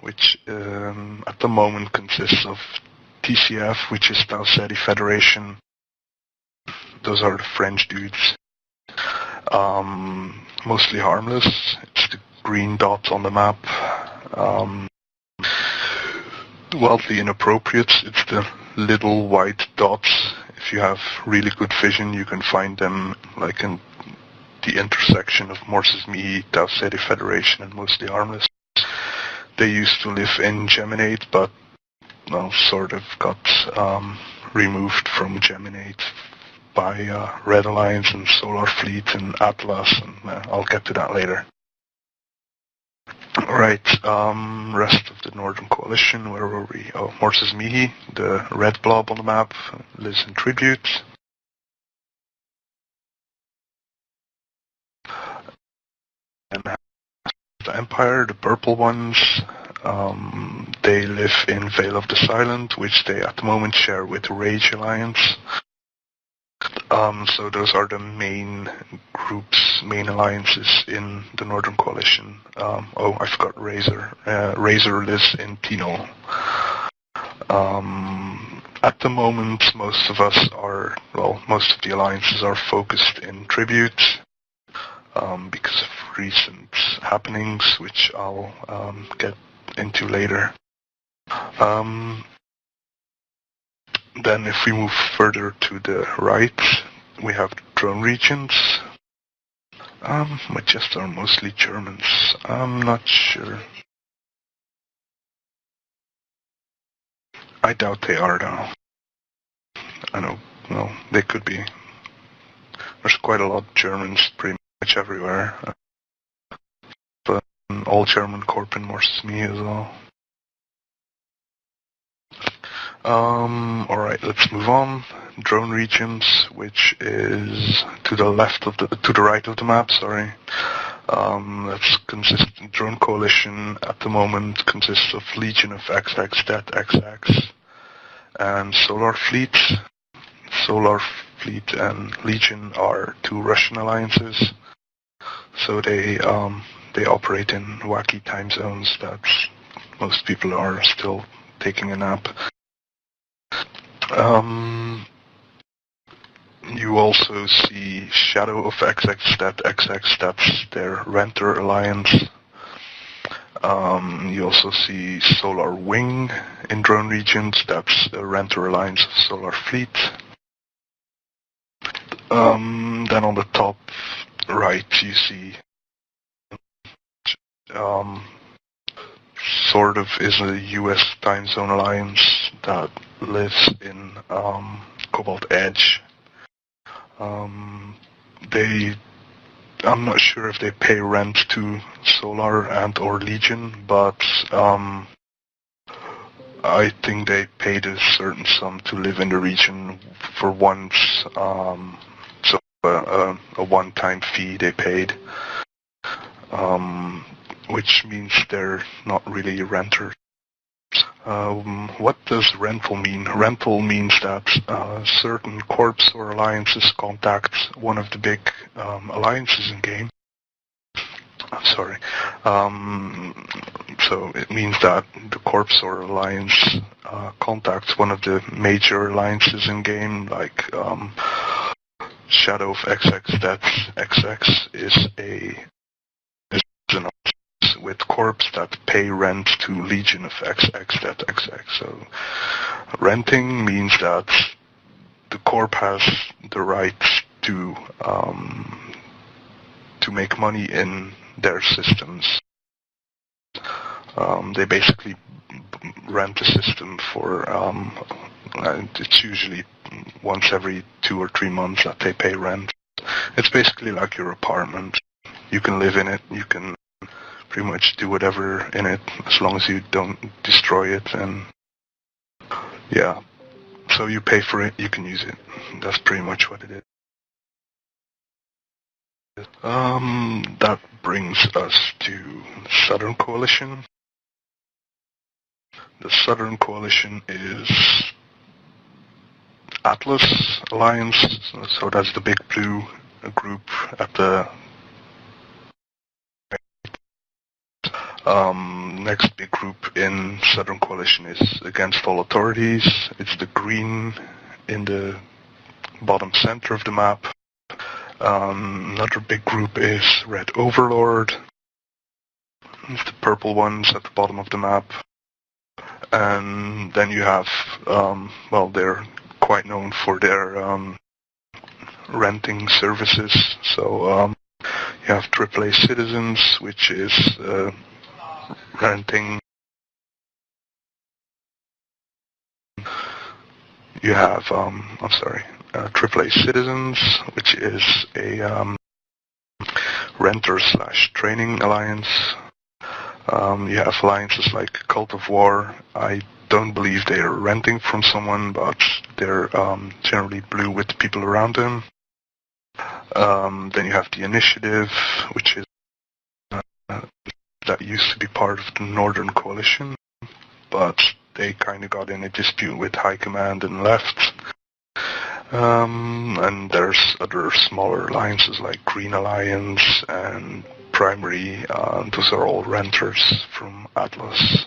which at the moment consists of TCF, which is Tau-Ceti Federation. Those are the French dudes. Mostly harmless. It's the green dot on the map. Wildly inappropriate. It's the little white dots. If you have really good vision, you can find them like in the intersection of Morse's Me, Tau-Ceti Federation, and mostly harmless. They used to live in Geminate, but sort of got removed from Geminate by Red Alliance and Solar Fleet and Atlas, and I'll get to that later. Alright, rest of the Northern Coalition, where were we? Oh, Morse's Mihi, the red blob on the map, lives in Tribute. And the Empire, the purple ones, they live in Veil of the Silent, which they at the moment share with Rage Alliance. So those are the main groups, main alliances in the Northern Coalition. I forgot Razor. Razor lives in Tino. At the moment, most of the alliances are focused in Tribute because of recent happenings, which I'll get into later. Then if we move further to the right, we have the drone regions, which just are mostly Germans. I'm not sure. I doubt they are, though. I know, no, they could be. There's quite a lot of Germans pretty much everywhere. But all German corp in Morse's Me as well. Alright, let's move on. Drone regions, which is to the right of the map, sorry. Drone Coalition at the moment consists of Legion of XX, Det XX, and Solar Fleet. Solar Fleet and Legion are two Russian alliances, so they operate in wacky time zones that most people are still taking a nap. You also see Shadow of XX, Dat XX, that's their Renter Alliance. You also see Solar Wing in drone regions, that's the Renter Alliance of Solar Fleet. Then on the top right you see sort of is a US time zone alliance that lives in Cobalt Edge. I'm not sure if they pay rent to Solar and or Legion, but I think they paid a certain sum to live in the region for once, so a one-time fee they paid, which means they're not really renters. What does rental mean? Rental means that certain corps or alliances contact one of the big alliances in game. Sorry. So it means that the corps or alliance contacts one of the major alliances in game, like Shadow of XX, Dat XX is an alliance with corps that pay rent to Legion of XX, Dat XX. So renting means that the corp has the right to make money in their systems. They basically rent the system for, it's usually once every 2 or 3 months that they pay rent. It's basically like your apartment. You can live in it, you can pretty much do whatever in it as long as you don't destroy it, and yeah. So you pay for it, you can use it. That's pretty much what it is. That brings us to Southern Coalition. The Southern Coalition is Atlas Alliance, so that's the big blue group at the Next big group in Southern Coalition is Against All Authorities. It's the green in the bottom center of the map. Another big group is Red Overlord. It's the purple ones at the bottom of the map. And then you have, well, they're quite known for their renting services. So you have AAA Citizens, which is renting. You have, AAA Citizens, which is a renter/training alliance. You have alliances like Cult of War. I don't believe they are renting from someone, but they're generally blue with the people around them. Then you have the Initiative, which is that used to be part of the Northern Coalition, but they kind of got in a dispute with High Command and left. And there's other smaller alliances like Green Alliance and Primary. Those are all renters from Atlas.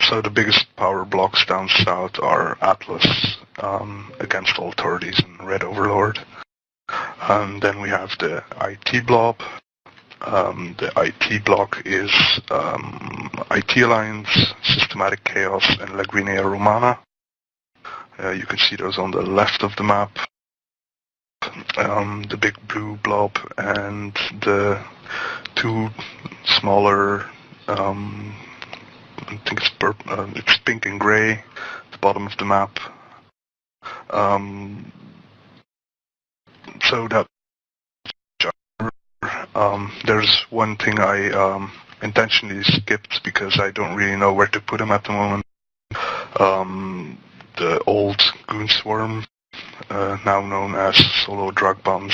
So the biggest power blocks down south are Atlas, Against All Authorities, and Red Overlord. And then we have the IT blob. The IT block is IT Alliance, Systematic Chaos, and La Guinea Romana. You can see those on the left of the map. The big blue blob and the two smaller, I think it's pink and gray at the bottom of the map. So that there's one thing I intentionally skipped because I don't really know where to put them at the moment. The old Goon Swarm, now known as Solo Drug Bomb,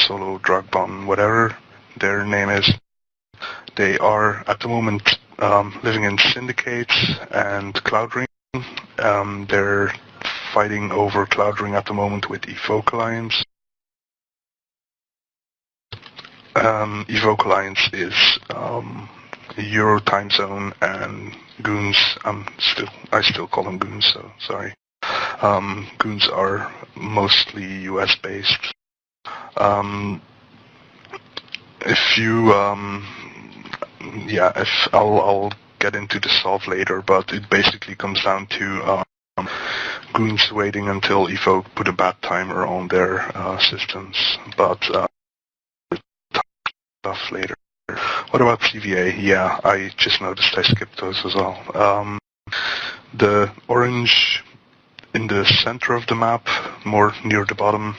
whatever their name is. They are at the moment living in Syndicates and Cloud Ring. They're fighting over Cloud Ring at the moment with Evoke Alliance. Evoke Alliance is a Euro time zone, and Goons, I still call them Goons, so sorry. Goons are mostly US based. I'll get into the solve later, but it basically comes down to Goons waiting until Evoke put a bad timer on their systems, but stuff later. What about CVA? Yeah, I just noticed I skipped those as well. The orange in the center of the map, more near the bottom,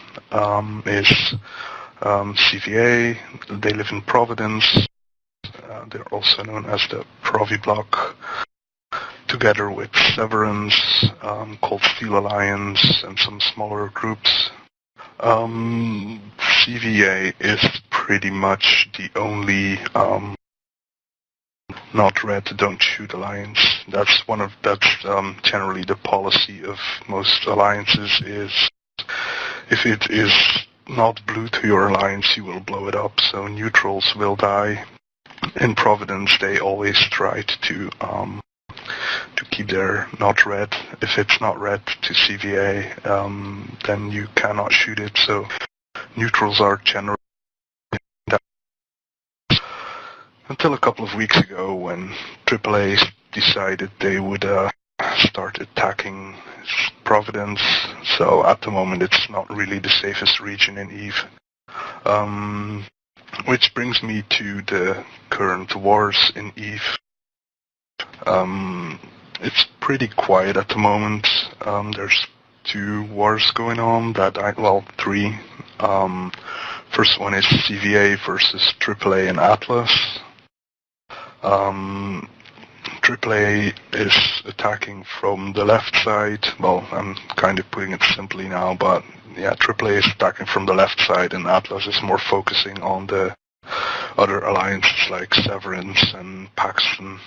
is CVA. They live in Providence. They're also known as the Provi Block, together with Severance, Cold Steel Alliance, and some smaller groups. CVA is pretty much the only not red, don't shoot alliance. That's generally the policy of most alliances. Is if it is not blue to your alliance, you will blow it up. So neutrals will die. In Providence, they always tried to keep their not red. If it's not red to CVA, then you cannot shoot it. So neutrals are generally until a couple of weeks ago when AAA decided they would start attacking Providence. So at the moment, it's not really the safest region in EVE. Which brings me to the current wars in EVE. It's pretty quiet at the moment. There's two wars going on three. First one is CVA versus AAA and Atlas. AAA is attacking from the left side. Well, I'm kind of putting it simply now, but yeah, AAA is attacking from the left side, and Atlas is more focusing on the other alliances like Severance and Paxton,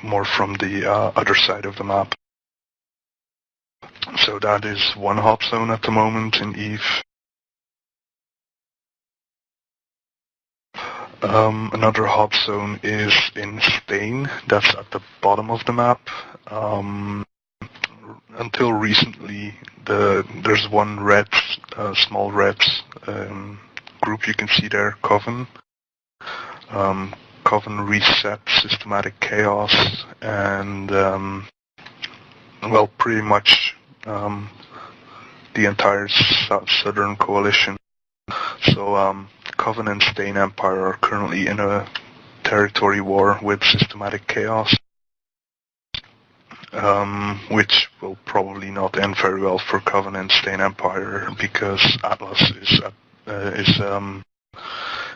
more from the other side of the map. So that is one hot zone at the moment in EVE. Another hot zone is in Spain. That's at the bottom of the map. Until recently, there's one small red group you can see there, Coven. Coven reset systematic chaos, and well, pretty much the entire Southern Coalition. So Coven and Stain Empire are currently in a territory war with systematic chaos, which will probably not end very well for Coven and Stain Empire because Atlas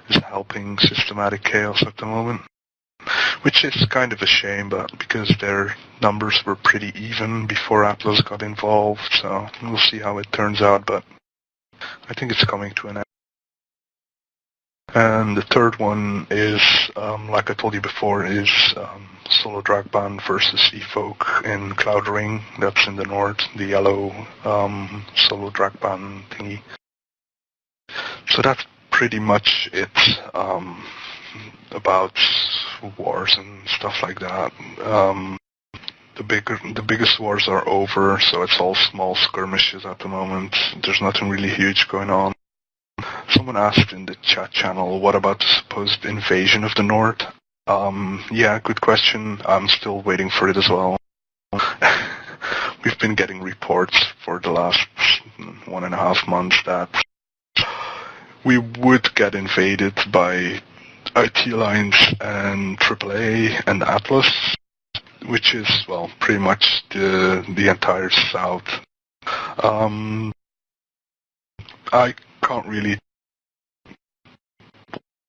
is helping systematic chaos at the moment, which is kind of a shame, but because their numbers were pretty even before Atlas got involved, so we'll see how it turns out, but I think it's coming to an end. And the third one is, like I told you before, is Solo Drag Band versus Evoke in Cloud Ring. That's in the north, the yellow Solo Drag Band thingy. So that's pretty much it about wars and stuff like that. The biggest wars are over, so it's all small skirmishes at the moment. There's nothing really huge going on. Someone asked in the chat channel, what about the supposed invasion of the North? Yeah, good question. I'm still waiting for it as well. We've been getting reports for the last 1.5 months that we would get invaded by IT Alliance and AAA and Atlas, which is, well, pretty much the entire South. I can't really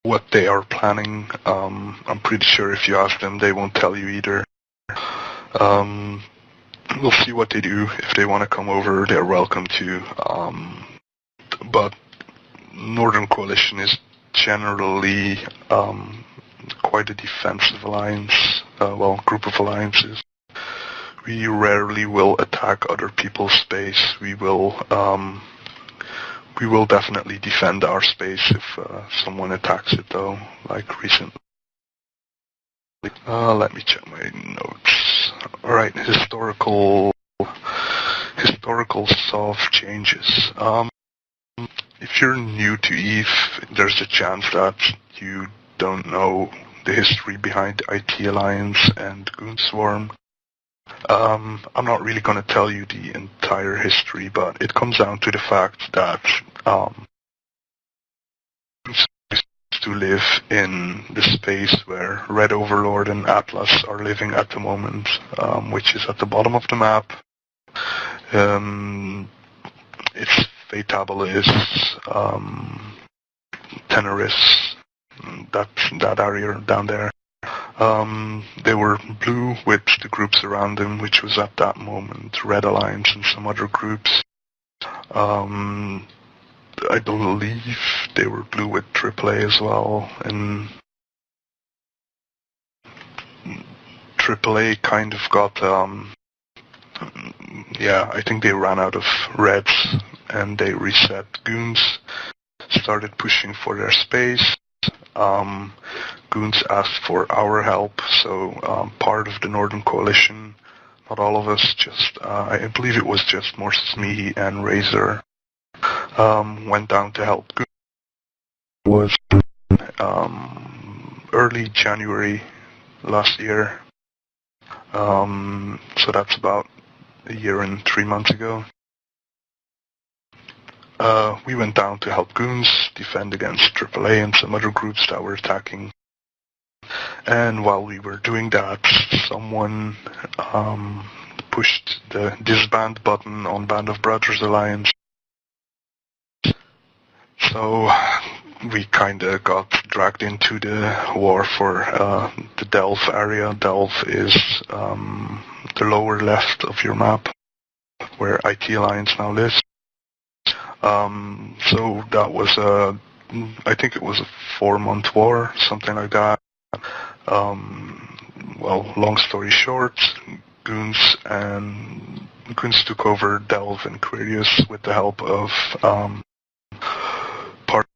what they are planning. I'm pretty sure if you ask them, they won't tell you either. We'll see what they do. If they want to come over, they're welcome to. But Northern Coalition is generally quite a defensive alliance, group of alliances. We rarely will attack other people's space. We will definitely defend our space if someone attacks it, though, like recently. Let me check my notes. Alright, historical soft changes. If you're new to EVE, there's a chance that you don't know the history behind IT Alliance and Goonswarm. I'm not really going to tell you the entire history, but it comes down to the fact that to live in the space where Red Overlord and Atlas are living at the moment, which is at the bottom of the map. Its Fatabilis, Teneris, that area down there. They were blue with the groups around them, which was at that moment Red Alliance and some other groups. I believe they were blue with AAA as well, and AAA kind of got, I think they ran out of reds and they reset Goons, started pushing for their space. Goons asked for our help, so part of the Northern Coalition, not all of us, just I believe it was just Morses Me and Razor, went down to help Goons. It was early January last year, so that's about a year and 3 months ago. We went down to help Goons defend against AAA and some other groups that were attacking. And while we were doing that, someone pushed the disband button on Band of Brothers Alliance. So we kinda got dragged into the war for the Delve area. Delve is the lower left of your map, where IT Alliance now lives. So that was I think it was a 4-month war, something like that. Long story short, Goons took over Delve and Quirius with the help of part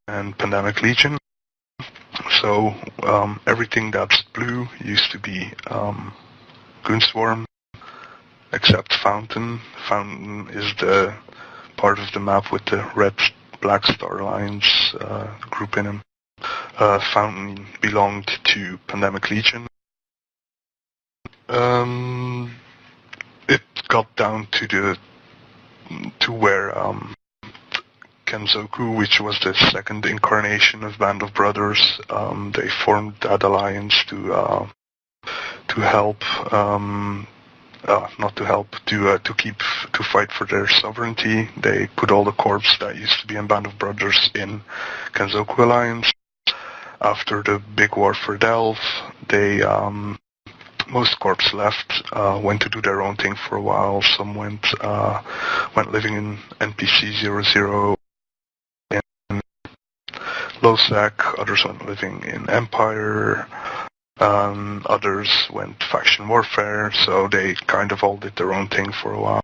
and and Pandemic Legion. So everything that's blue used to be Goonswarm, except Fountain. Fountain is the part of the map with the red-black star lines group in them. Fountain belonged to Pandemic Legion. It got down to where Kenzoku, which was the second incarnation of Band of Brothers, they formed that alliance to help, not to help, to fight for their sovereignty. They put all the corps that used to be in Band of Brothers in Kenzoku alliance. After the big war for Delve, most corps left, went to do their own thing for a while. Some went living in NPC 00 in Nullsec, others went living in Empire, others went faction warfare, so they kind of all did their own thing for a while.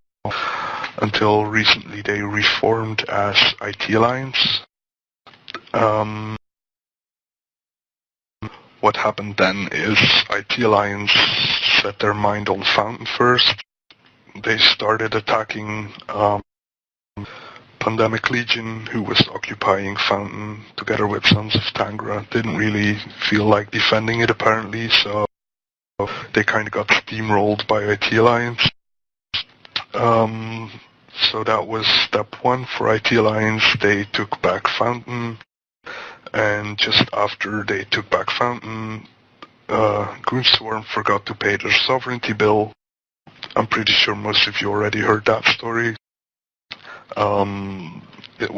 Until recently they reformed as IT Alliance. What happened then is IT Alliance set their mind on Fountain first. They started attacking Pandemic Legion, who was occupying Fountain together with Sons of Tangra. Didn't really feel like defending it apparently, so they kind of got steamrolled by IT Alliance. So that was step one for IT Alliance. They took back Fountain. And just after they took back Fountain, Goonswarm forgot to pay their sovereignty bill. I'm pretty sure most of you already heard that story. It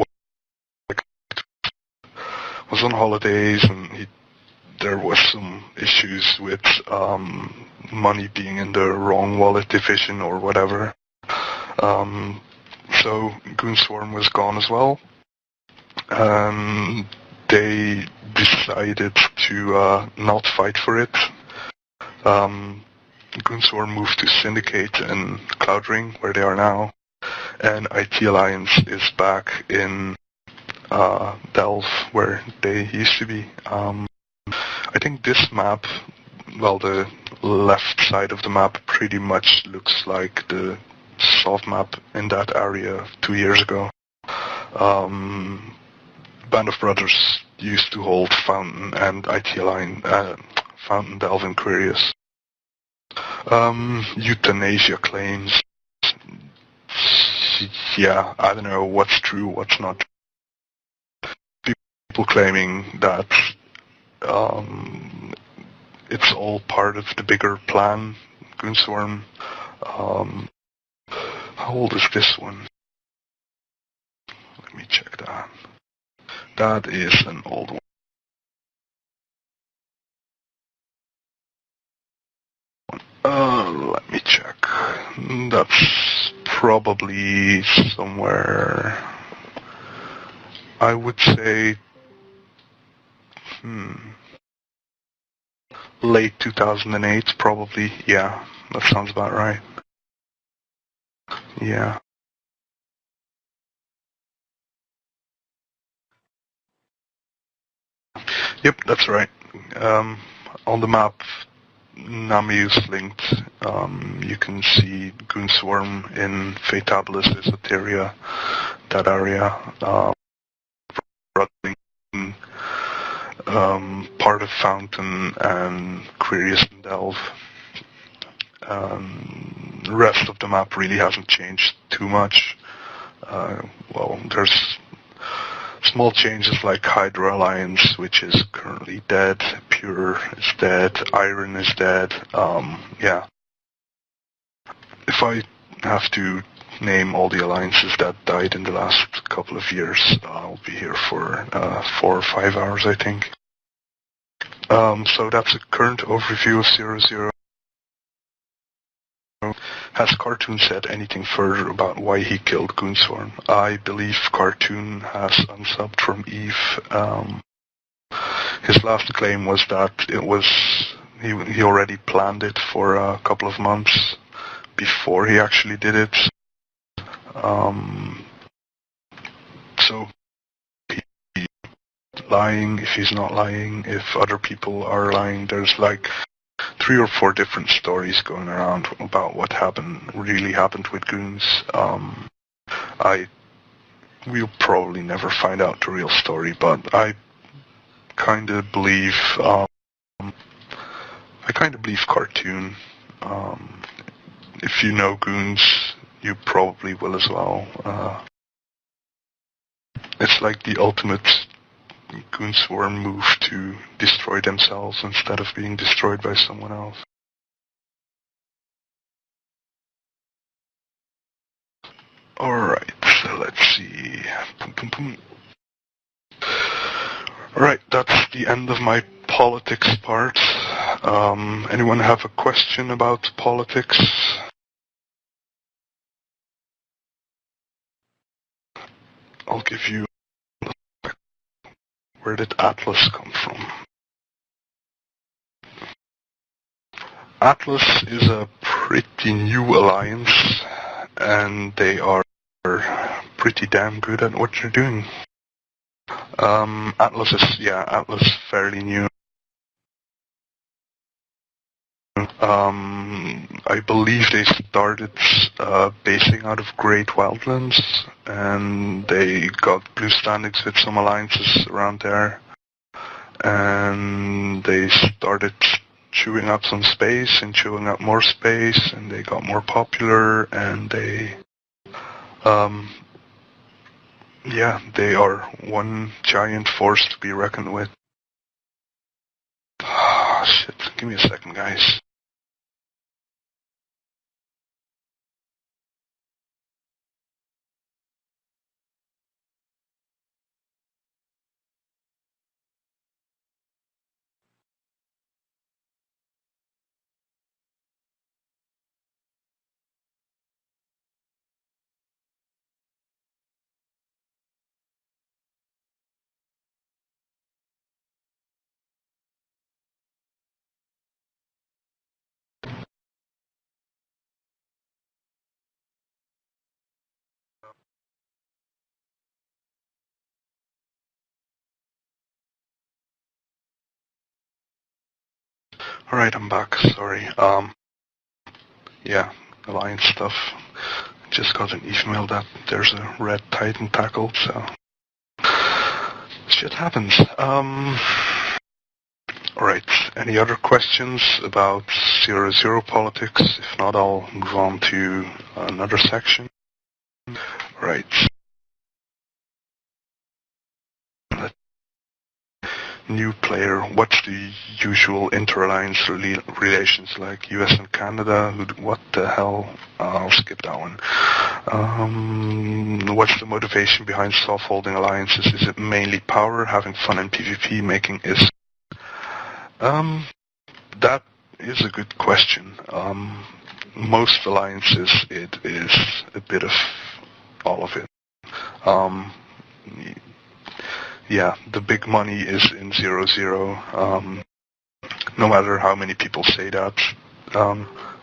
was on holidays, and there was some issues with money being in the wrong wallet division or whatever. So Goonswarm was gone as well. They decided to not fight for it. Goonswarm moved to Syndicate and Cloudring, where they are now, and IT Alliance is back in Delve, where they used to be. I think this map, well, the left side of the map pretty much looks like the soft map in that area 2 years ago. Band of Brothers used to hold Fountain and IT Alliance, Fountain, Delve, and Quirius. Euthanasia claims. Yeah, I don't know what's true, what's not. People claiming that it's all part of the bigger plan, Goonswarm. How old is this one? Let me check that. That is an old one. Let me check. That's probably somewhere, I would say, late 2008, probably. Yeah, that sounds about right. Yeah. Yep, that's right. On the map, Nami is linked. You can see Goonswarm in Fatabilis, Esoteria, that area. Part of Fountain and Quirius and Delve. The rest of the map really hasn't changed too much. Well, there's small changes like Hydra Alliance, which is currently dead. Pure is dead. Iron is dead. Yeah. If I have to name all the alliances that died in the last couple of years, I'll be here for 4 or 5 hours, I think. So that's a current overview of 00. Has Cartoon said anything further about why he killed Goonswarm? I believe Cartoon has unsubbed from Eve. His last claim was that it was he already planned it for a couple of months before he actually did it. So lying, if he's not lying, if other people are lying. There's like 3 or 4 different stories going around about what really happened with goons. We'll probably never find out the real story, but I kind of believe cartoon. If you know goons, you probably will as well. It's like the ultimate goon swarm move to destroy themselves instead of being destroyed by someone else. Alright, so let's see. Alright, that's the end of my politics part. Anyone have a question about politics? I'll give you... Where did Atlas come from? Atlas is a pretty new alliance, and they are pretty damn good at what they're doing. Atlas is fairly new. I believe they started basing out of Great Wildlands, and they got blue standings with some alliances around there, and they started chewing up some space and chewing up more space, and they got more popular, and they are one giant force to be reckoned with. Shit, give me a second, guys. Alright, I'm back, sorry. Alliance stuff. Just got an email that there's a red Titan tackled, so... Shit happens. Alright, any other questions about 0-0 politics? If not, I'll move on to another section. Right. New player, what's the usual inter-alliance relations like? US and Canada, what the hell? I'll skip that one. What's the motivation behind soft-holding alliances? Is it mainly power, having fun in PvP, making is? That is a good question. Most alliances, it is a bit of all of it. The big money is in 0-0. No matter how many people say that,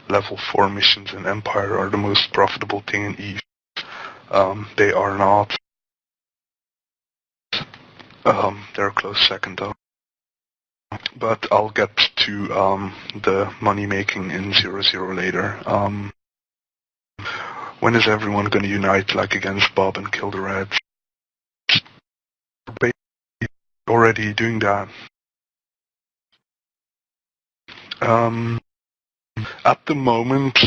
level 4 missions in Empire are the most profitable thing in EVE. They are not. They're a close second though. But I'll get to the money making in 0-0 later. When is everyone going to unite like against Bob and kill the Reds? Already doing that. At the moment,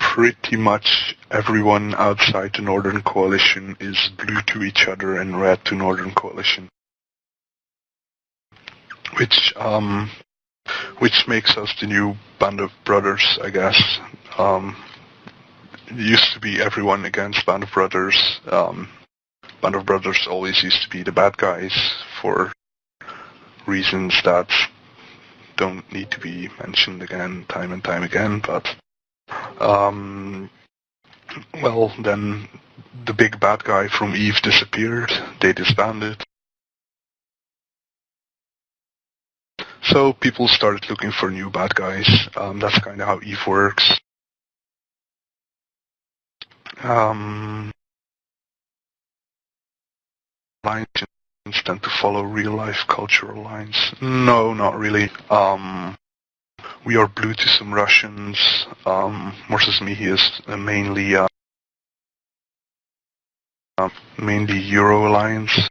pretty much everyone outside the Northern Coalition is blue to each other and red to Northern Coalition. Which makes us the new Band of Brothers, I guess. It used to be everyone against Band of Brothers. Band of Brothers always used to be the bad guys for reasons that don't need to be mentioned again, time and time again, but then the big bad guy from EVE disappeared, they disbanded. So people started looking for new bad guys. That's kind of how EVE works. tend to follow real-life cultural lines. No, not really. We are blue to some Russians. Morsesmihi is mainly Euro Alliance.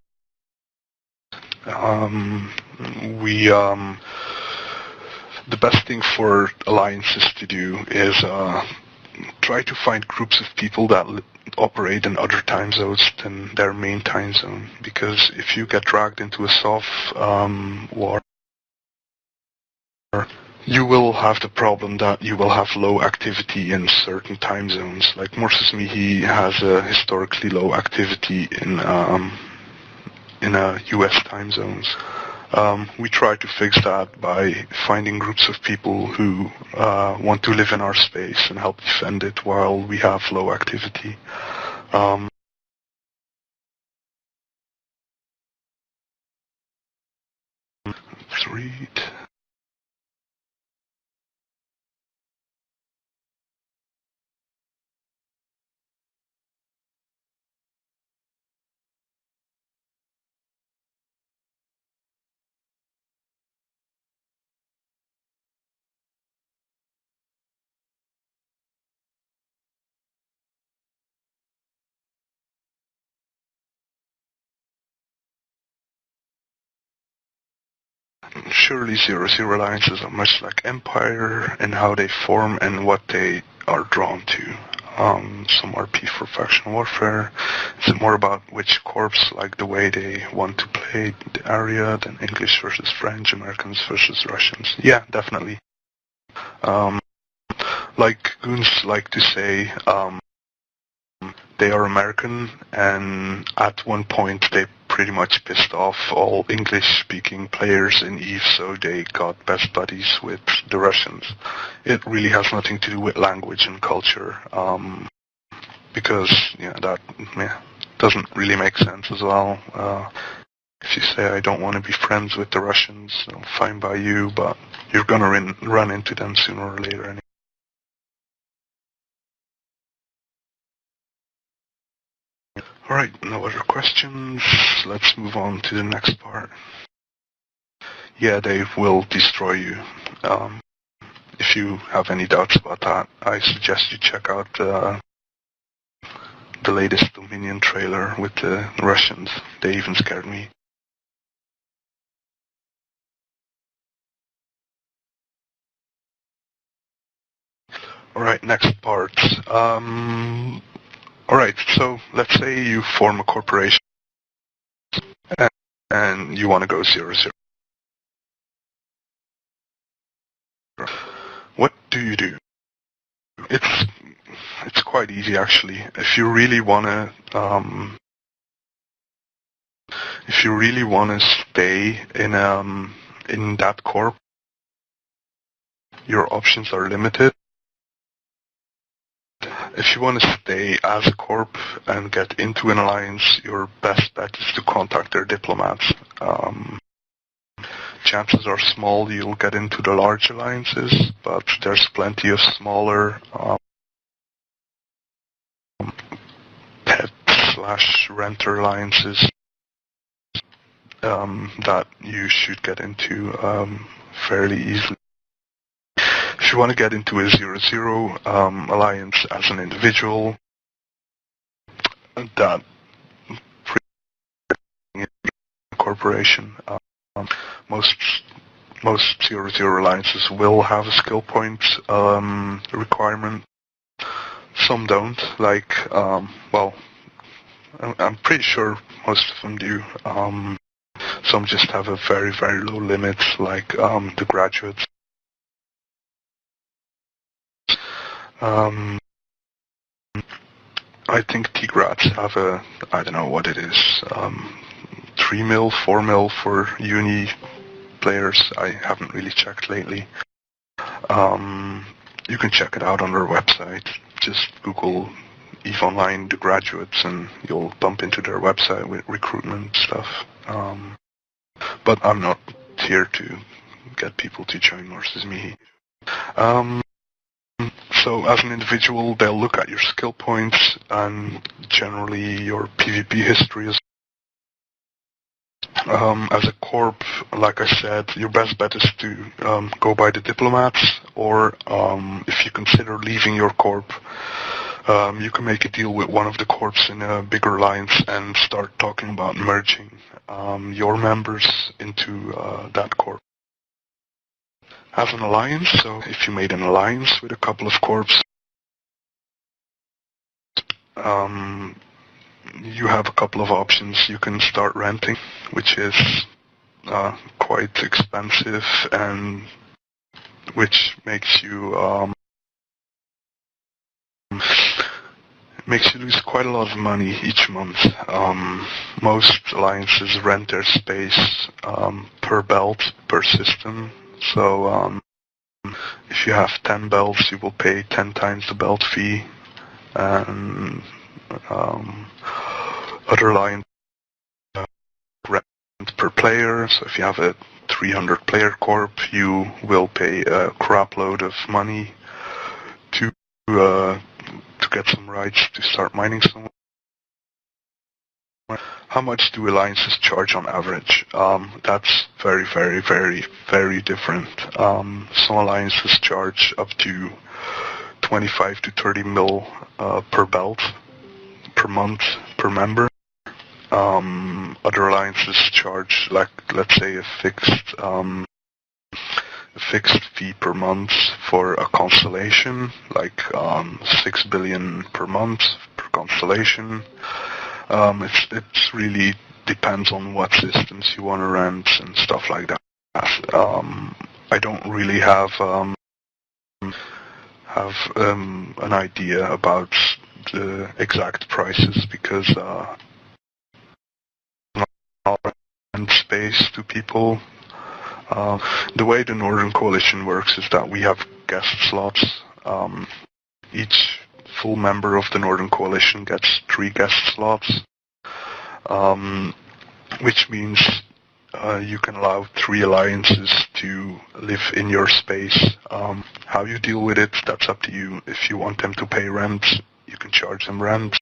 The best thing for alliances to do is try to find groups of people that operate in other time zones than their main time zone. Because if you get dragged into a soft war, you will have the problem that you will have low activity in certain time zones. Like Morsesmihi has a historically low activity in US time zones. We try to fix that by finding groups of people who want to live in our space and help defend it while we have low activity. Let's read. Surely zero-zero alliances are much like Empire in how they form and what they are drawn to. Some are P for faction warfare. Is it more about which corps, like the way they want to play the area, than English versus French, Americans versus Russians? Yeah, definitely. Like goons like to say, they are American, and at one point they pretty much pissed off all English-speaking players in EVE, so they got best buddies with the Russians. It really has nothing to do with language and culture, because that doesn't really make sense as well. If you say, I don't want to be friends with the Russians, fine by you, but you're going to run into them sooner or later anyway. Alright, no other questions. Let's move on to the next part. Yeah, they will destroy you. If you have any doubts about that, I suggest you check out the latest Dominion trailer with the Russians. They even scared me. Alright, next part. Alright, so let's say you form a corporation and you want to go 0-0. What do you do? It's quite easy actually. If you really want to stay in that corp, your options are limited. If you want to stay as a corp and get into an alliance, your best bet is to contact their diplomats. Chances are small you'll get into the large alliances, but there's plenty of smaller pet/renter alliances that you should get into fairly easily. If you want to get into a 0-0 alliance as an individual, that corporation, most 0-0 alliances will have a skill point requirement. Some don't. Like, I'm pretty sure most of them do. Some just have a very, very low limit, like the graduates. I think T-grads have I don't know what it is, 3 mil, 4 mil for uni players. I haven't really checked lately. You can check it out on their website. Just Google EVE Online, the graduates, and you'll bump into their website with recruitment stuff. But I'm not here to get people to join Morsesmihi. So as an individual, they'll look at your skill points and generally your PvP history as As a corp, like I said, your best bet is to go by the diplomats, or if you consider leaving your corp, you can make a deal with one of the corps in a bigger alliance and start talking about merging your members into that corp. As an alliance, so if you made an alliance with a couple of corps, you have a couple of options. You can start renting, which is quite expensive and which makes you lose quite a lot of money each month. Most alliances rent their space per belt, per system. So if you have 10 belts, you will pay 10 times the belt fee. And other alliances rent per player. So if you have a 300 player corp, you will pay a crap load of money to get some rights to start mining somewhere. How much do alliances charge on average? That's very, very, very, very different. Some alliances charge up to 25 to 30 mil per belt, per month, per member. Other alliances charge, like, let's say, a fixed fee per month for a constellation, like 6 billion per month per constellation. It's really depends on what systems you want to rent and stuff like that. I don't really have an idea about the exact prices because rent space to people. The way the Northern Coalition works is that we have guest slots. Each full member of the Northern Coalition gets 3 guest slots, which means you can allow 3 alliances to live in your space. How you deal with it, that's up to you. If you want them to pay rent, you can charge them rent.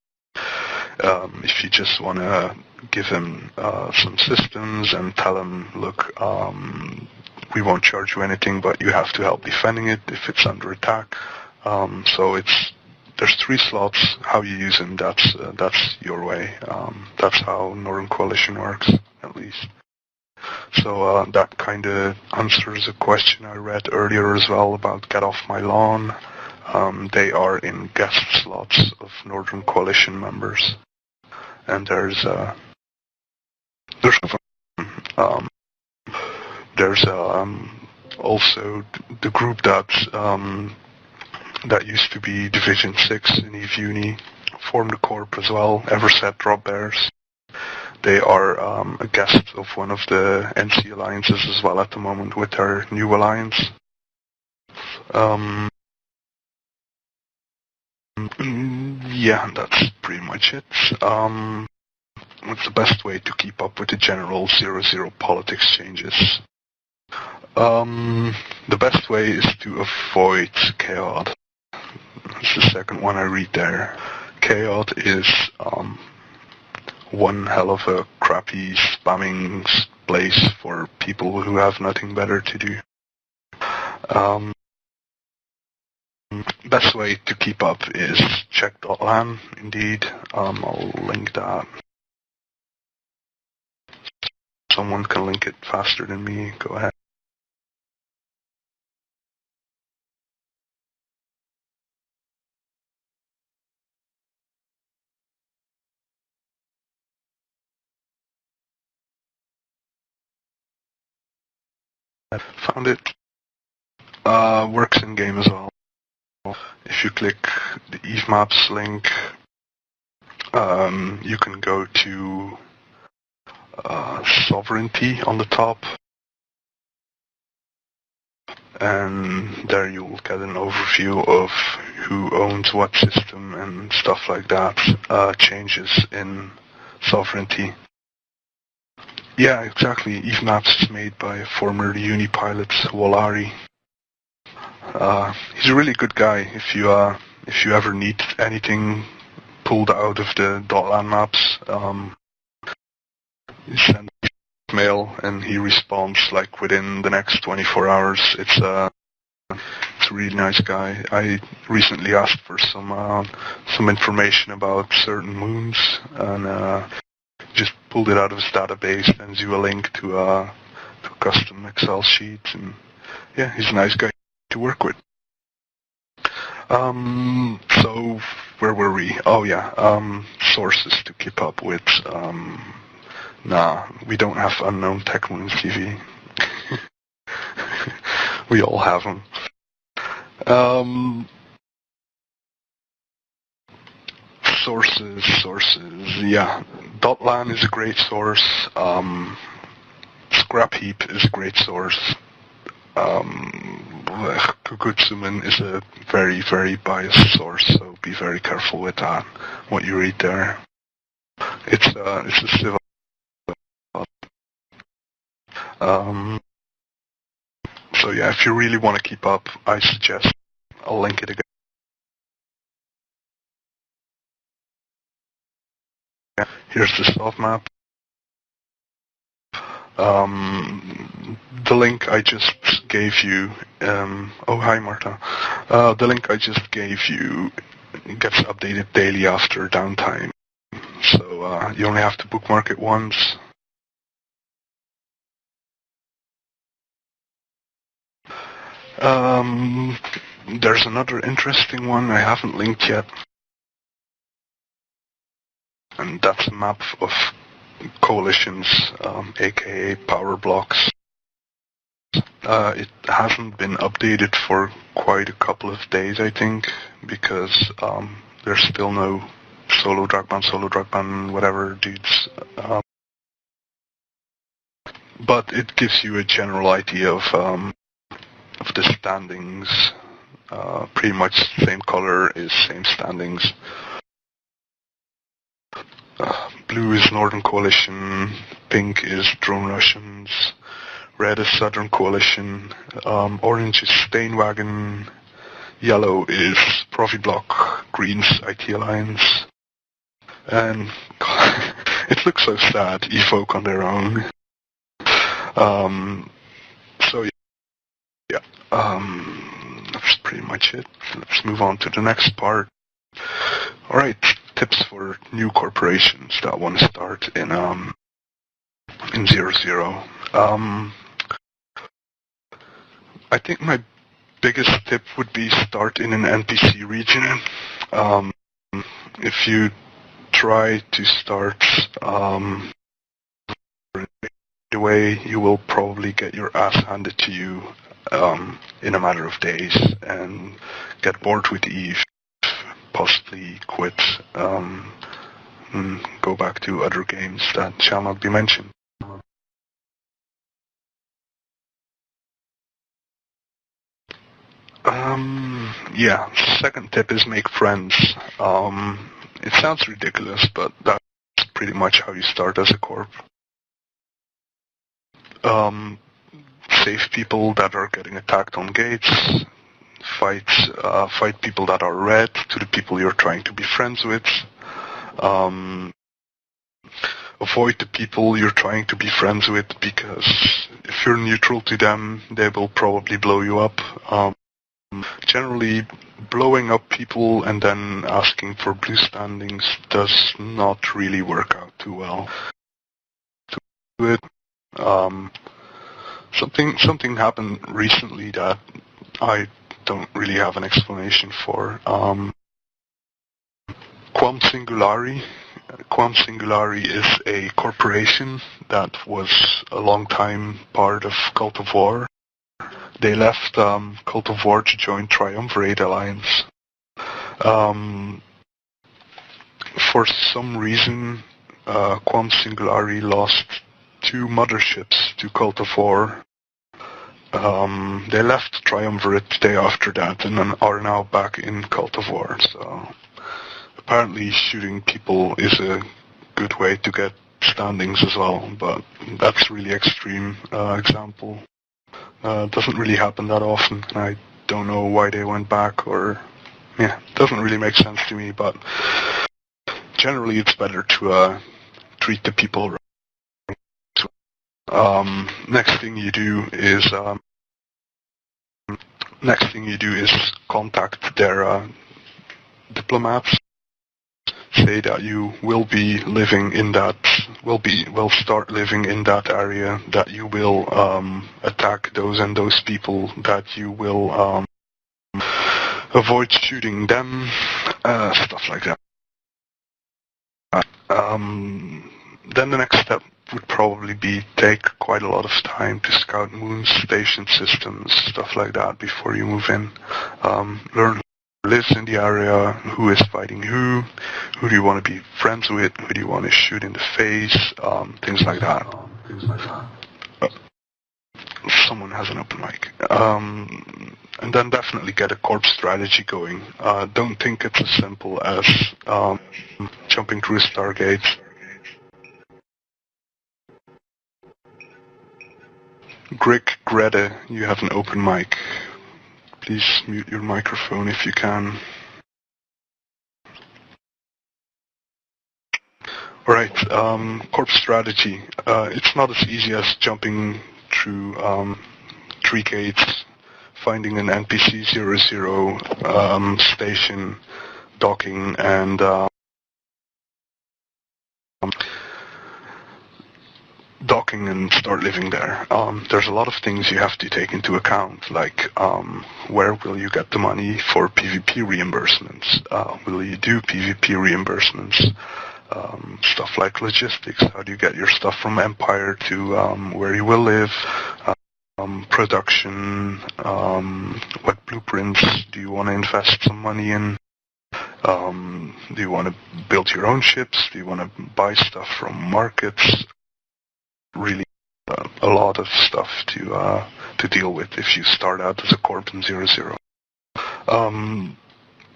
If you just want to give them some systems and tell them, look, we won't charge you anything, but you have to help defending it if it's under attack. So there's 3 slots. How you use them, that's your way. That's how Northern Coalition works, at least. So that kind of answers a question I read earlier as well about Get Off My Lawn. They are in guest slots of Northern Coalition members. And there's also the group that used to be Division 6 in E-UNI formed a corp as well, Everset Drop Bears. They are a guest of one of the NC alliances as well at the moment with their new alliance. Yeah, that's pretty much it. What's the best way to keep up with the general 0-0 politics changes? The best way is to avoid chaos. It's the second one I read there. Chaos is one hell of a crappy spamming place for people who have nothing better to do. Best way to keep up is check.lan, indeed. I'll link that. Someone can link it faster than me. Go ahead. I found it. Works in game as well. If you click the Eve Maps link, you can go to sovereignty on the top, and there you will get an overview of who owns what system and stuff like that. Changes in sovereignty. Yeah, exactly. Eve Maps is made by a former E-UNI pilot, Walari. He's a really good guy. If you ever need anything pulled out of the .lan maps, send mail and he responds like within the next 24 hours. It's a really nice guy. I recently asked for some information about certain moons, and just pulled it out of his database, sends you a link to a custom Excel sheet, and yeah, he's a nice guy to work with. So where were we? Oh yeah, sources to keep up with. Nah, we don't have Unknown Tech Moons TV. We all have them. Sources, yeah. .lan is a great source. Scrap Heap is a great source. Kukutsumen is a very, very biased source, so be very careful with that, what you read there. It's a civil. So yeah, if you really want to keep up, I suggest I'll link it again. Here's the soft map. The link I just gave you. Oh, hi, Marta. The link I just gave you gets updated daily after downtime, so you only have to bookmark it once. There's another interesting one I haven't linked yet, and that's a map of coalitions, aka power blocks. It hasn't been updated for quite a couple of days, I think, because there's still no solo dragman, whatever dudes. But it gives you a general idea of the standings. Pretty much same color is same standings. Blue is Northern Coalition, pink is Drone Russians, red is Southern Coalition, orange is Steinwagen, yellow is Profi Block, green's IT Alliance, and it looks so sad, evoke on their own. So yeah, that's pretty much it. Let's move on to the next part. Alright, tips for new corporations that want to start in 00. I think my biggest tip would be start in an NPC region. If you try to start away, you will probably get your ass handed to you in a matter of days and get bored with Eve, possibly quit, and go back to other games that shall not be mentioned. Yeah, second tip is make friends. It sounds ridiculous, but that's pretty much how you start as a corp. Save people that are getting attacked on gates, fight people that are red to the people you're trying to be friends with. Avoid the people you're trying to be friends with, because if you're neutral to them, they will probably blow you up. Generally, blowing up people and then asking for blue standings does not really work out too well. Something happened recently that I don't really have an explanation for. Quam Singulari. Quam Singulari is a corporation that was a long time part of Cult of War. They left Cult of War to join Triumvirate Alliance. For some reason, Quam Singulari lost 2 motherships to Cult of War. They left Triumvirate the day after that and are now back in Cult of War. So apparently shooting people is a good way to get standings as well, but that's really extreme example. Doesn't really happen that often. I don't know why they went back, or yeah, doesn't really make sense to me, but generally it's better to treat the people right. Next thing you do is contact their diplomats. Say that you will start living in that area, that you will attack those and those people, that you will avoid shooting them, stuff like that. Then the next step would probably be take quite a lot of time to scout moon station systems, stuff like that, before you move in. Learn who lives in the area, who is fighting who do you want to be friends with, who do you want to shoot in the face, things like that. Someone has an open mic. And then definitely get a corp strategy going. Don't think it's as simple as jumping through a Stargate. Greta, you have an open mic. Please mute your microphone if you can. Alright, corp strategy. It's not as easy as jumping through 3 gates, finding an NPC 00 station, docking, and start living there. There's a lot of things you have to take into account, like where will you get the money for PvP reimbursements? Will you do PvP reimbursements? Stuff like logistics. How do you get your stuff from Empire to where you will live? Production. What blueprints do you want to invest some money in? Do you want to build your own ships? Do you want to buy stuff from markets? Really a lot of stuff to deal with if you start out as a corp in 00.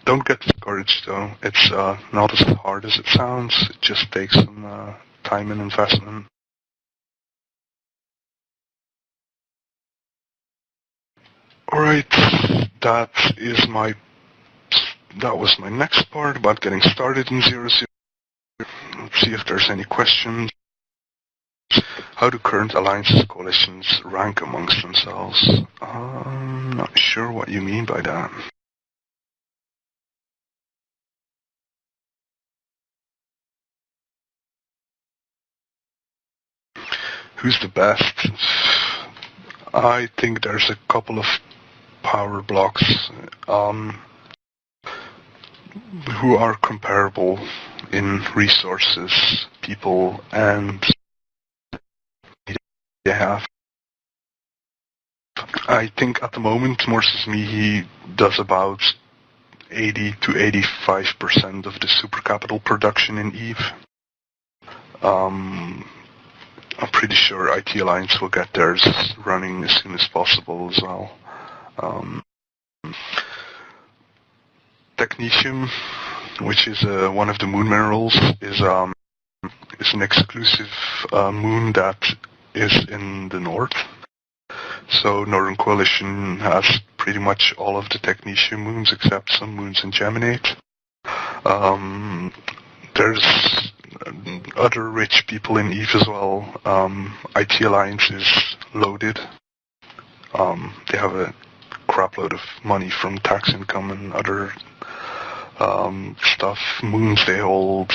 Don't get discouraged though. It's not as hard as it sounds. It just takes some time and investment. Alright, that was my next part about getting started in 00. Let's see if there's any questions. How do current alliances, coalitions rank amongst themselves? I'm not sure what you mean by that. Who's the best? I think there's a couple of power blocks who are comparable in resources, people, and they have. I think at the moment, Morses Mihi does about 80 to 85% of the super capital production in EVE. I'm pretty sure IT Alliance will get theirs running as soon as possible as well. Technetium, which is one of the moon minerals, is an exclusive moon that is in the north. So Northern Coalition has pretty much all of the Technetium moons except some moons in Geminate. There's other rich people in EVE as well. IT Alliance is loaded. They have a crapload of money from tax income and other stuff. Moons they hold,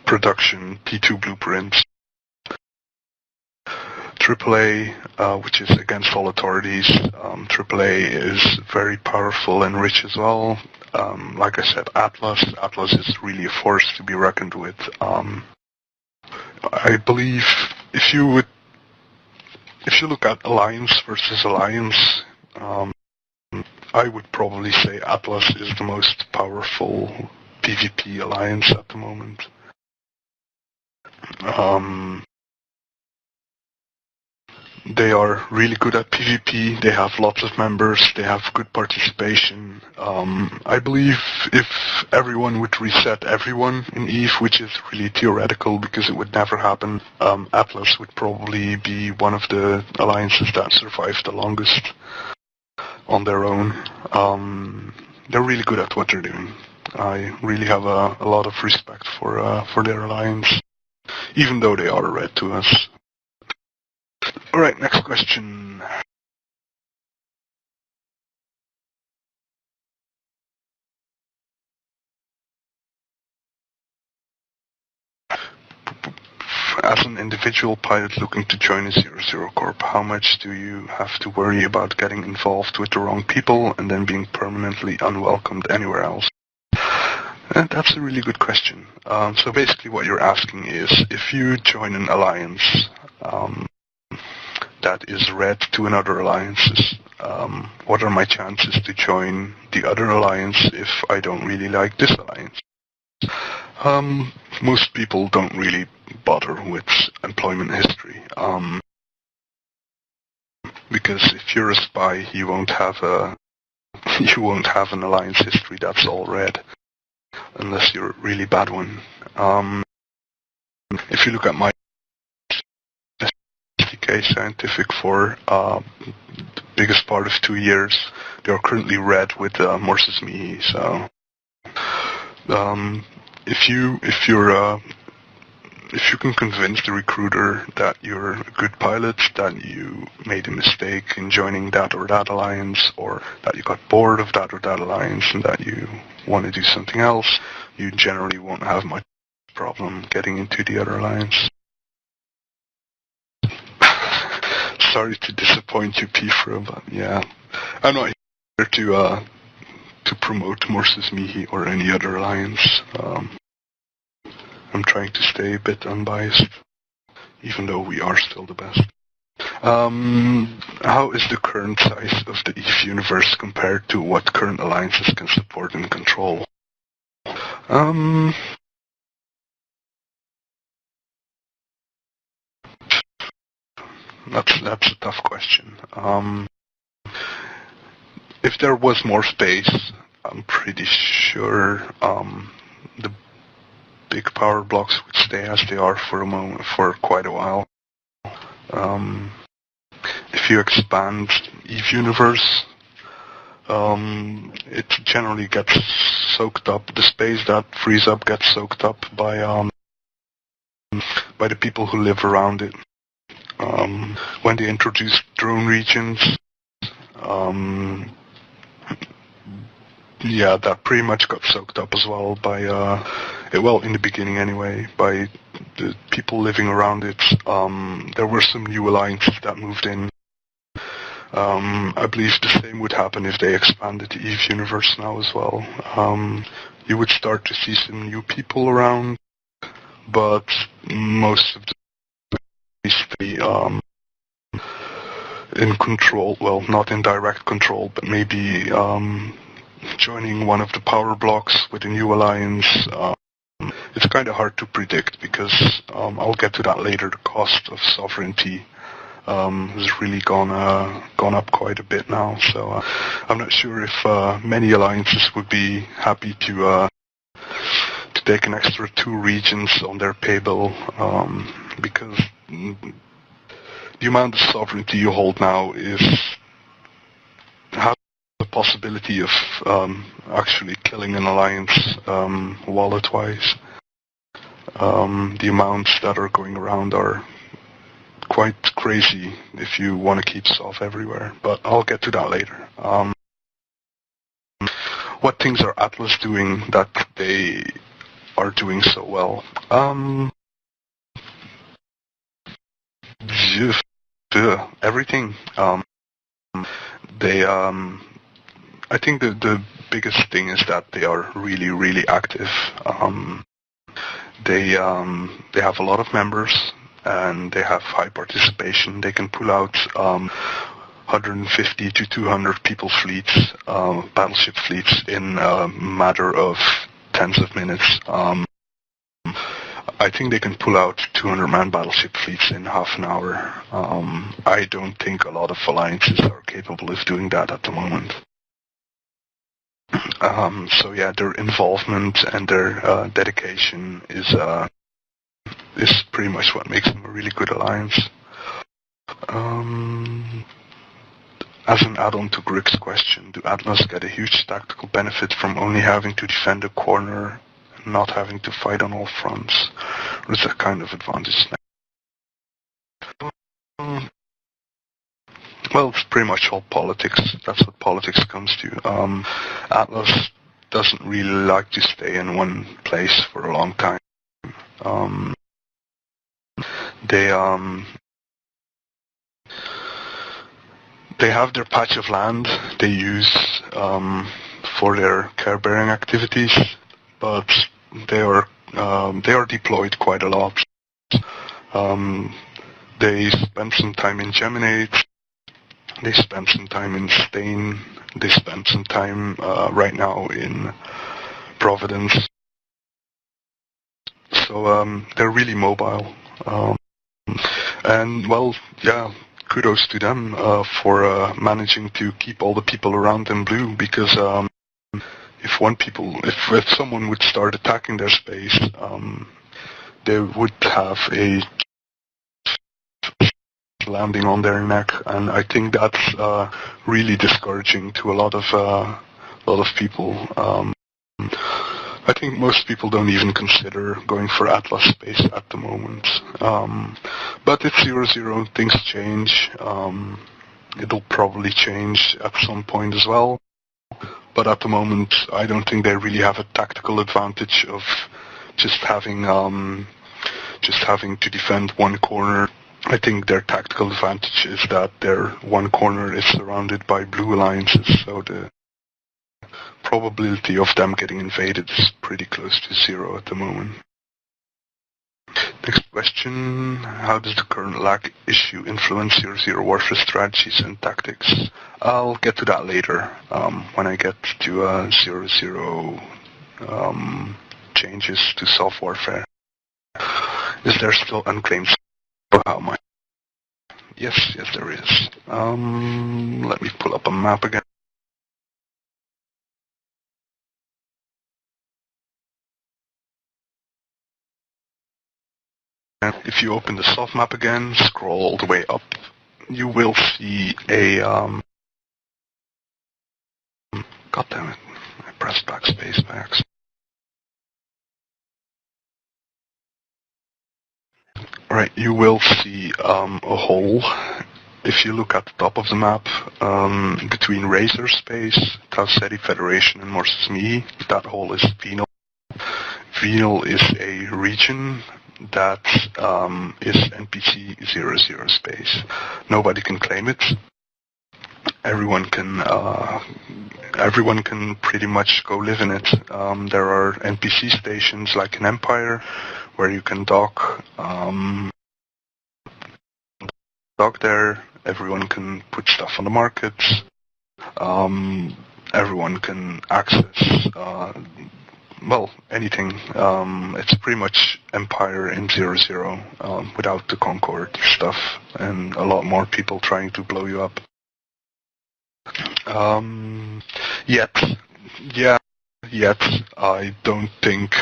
production, P2 blueprints. AAA, which is against all authorities. AAA is very powerful and rich as well. Like I said, Atlas is really a force to be reckoned with. I believe if you look at Alliance versus Alliance, I would probably say Atlas is the most powerful PvP alliance at the moment. They are really good at PvP, they have lots of members, they have good participation. I believe if everyone would reset everyone in EVE, which is really theoretical because it would never happen, Atlas would probably be one of the alliances that survive the longest on their own. They're really good at what they're doing. I really have a lot of respect for their alliance, even though they are a red to us. Alright, next question. As an individual pilot looking to join a 00 Corp, how much do you have to worry about getting involved with the wrong people and then being permanently unwelcomed anywhere else? That's a really good question. So basically what you're asking is, if you join an alliance that is red to another alliance, what are my chances to join the other alliance if I don't really like this alliance? Most people don't really bother with employment history, because if you're a spy, you won't have an alliance history that's all red, unless you're a really bad one. If you look at my SDK Scientific for the biggest part of 2 years, they are currently red with Morses Mihi. So if you can convince the recruiter that you're a good pilot, that you made a mistake in joining that or that alliance, or that you got bored of that or that alliance and that you want to do something else, you generally won't have much problem getting into the other alliance. Sorry to disappoint you, Pifra, but yeah, I'm not here to promote Morses Mihi or any other alliance. I'm trying to stay a bit unbiased, even though we are still the best. How is the current size of the EVE universe compared to what current alliances can support and control? That's a tough question. If there was more space, I'm pretty sure the big power blocks would stay as they are for quite a while. If you expand EVE universe, it generally gets soaked up. The space that frees up gets soaked up by the people who live around it. When they introduced drone regions, yeah, that pretty much got soaked up as well by, well, in the beginning anyway, by the people living around it. There were some new alliances that moved in. I believe the same would happen if they expanded the EVE universe now as well. You would start to see some new people around, but most of them stay in control, well, not in direct control, but maybe joining one of the power blocks with a new alliance. It's kind of hard to predict because I'll get to that later. The cost of sovereignty has really gone up quite a bit now. So I'm not sure if many alliances would be happy to take an extra 2 regions on their pay bill, because the amount of sovereignty you hold now has the possibility of actually killing an alliance wallet-wise. The amounts that are going around are quite crazy if you want to keep Sov everywhere, but I'll get to that later. What things are Atlas doing that they are doing so well? Everything. I think the biggest thing is that they are really, really active. They have a lot of members and they have high participation. They can pull out 150 to 200 people fleets, battleship fleets, in a matter of tens of minutes. I think they can pull out 200-man battleship fleets in half an hour. I don't think a lot of alliances are capable of doing that at the moment. So yeah, their involvement and their dedication is pretty much what makes them a really good alliance. As an add-on to Grig's question, do Atlas get a huge tactical benefit from only having to defend a corner and not having to fight on all fronts? Or is that kind of advantage? Well, it's pretty much all politics. That's what politics comes to. Atlas doesn't really like to stay in one place for a long time. They have their patch of land they use for their care-bearing activities, but they are deployed quite a lot. They spend some time in Geminate. They spent some time in Spain. They spent some time right now in Providence. So they're really mobile. And well, yeah, kudos to them for managing to keep all the people around them blue, because if someone would start attacking their space, they would have a landing on their neck, and I think that's really discouraging to a lot of people. I think most people don't even consider going for Atlas space at the moment. But it's 0-0, things change. It'll probably change at some point as well. But at the moment, I don't think they really have a tactical advantage of just having to defend one corner. I think their tactical advantage is that their one corner is surrounded by blue alliances, so the probability of them getting invaded is pretty close to 0 at the moment. Next question: how does the current lag issue influence 0-0 warfare strategies and tactics? I'll get to that later, when I get to 0-0 changes to soft warfare. Is there still unclaimed? How much? Yes, there is. Let me pull up a map again. If you open the soft map again, scroll all the way up, you will see a God damn it! I pressed backspace by accident. Right, you will see a hole. If you look at the top of the map, between Razor Space, Tau Ceti Federation, and Morses Me, that hole is Venal. Venal is a region that is NPC 0-0 space. Nobody can claim it. Everyone can pretty much go live in it. There are NPC stations like in Empire where you can dock there. Everyone can put stuff on the markets. Everyone can access anything. It's pretty much Empire in 0-0 without the Concord stuff and a lot more people trying to blow you up. Yet I don't think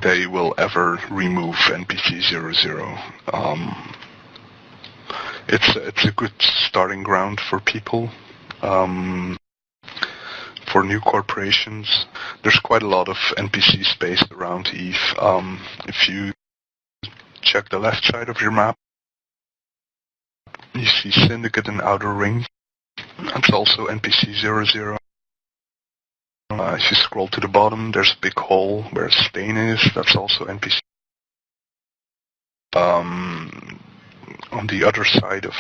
they will ever remove NPC 0-0. It's a good starting ground for people. For new corporations, there's quite a lot of NPC space around Eve. If you check the left side of your map, you see Syndicate and Outer Ring. That's also NPC 0-0. If you scroll to the bottom, there's a big hole where Stain is. That's also NPC. On the other side of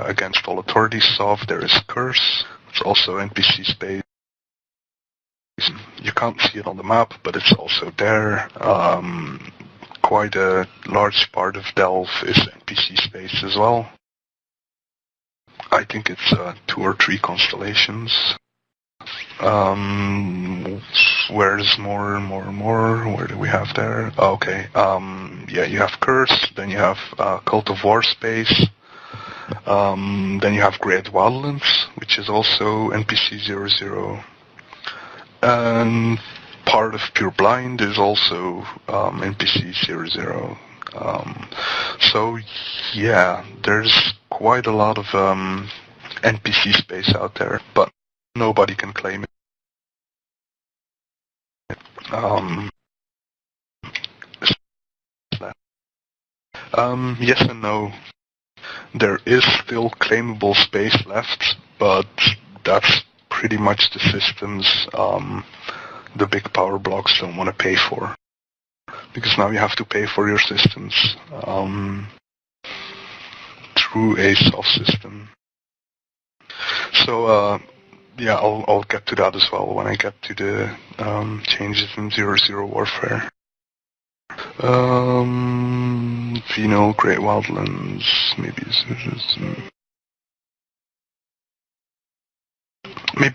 Against All Authorities soft, there is Curse. It's also NPC space. You can't see it on the map, but it's also there. Quite a large part of Delve is NPC space as well. I think it's 2 or 3 constellations. Where's more? Where do we have there? Okay. You have Curse, then you have Cult of War space, then you have Great Wildlands, which is also NPC 0-0. And part of Pure Blind is also NPC 0-0. So yeah, there's quite a lot of NPC space out there, but nobody can claim it. Yes and no. There is still claimable space left, but that's pretty much the systems the big power blocks don't want to pay for. Because now you have to pay for your systems through a soft system. So yeah, I'll get to that as well when I get to the changes in 0-0 warfare. Vino, Great Wildlands, maybe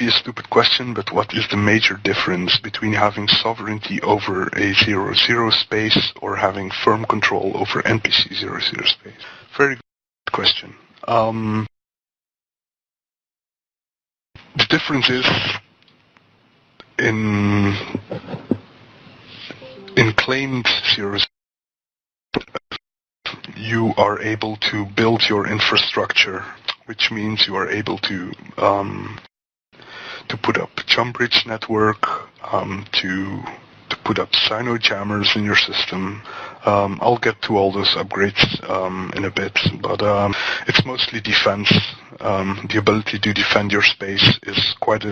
a stupid question, but what is the major difference between having sovereignty over a 0-0 space or having firm control over NPC 0-0 space? Very good question. The difference is in claimed 0-0, you are able to build your infrastructure, which means you are able to put up jump bridge network, to put up Sino jammers in your system. I'll get to all those upgrades in a bit, but it's mostly defense. The ability to defend your space is quite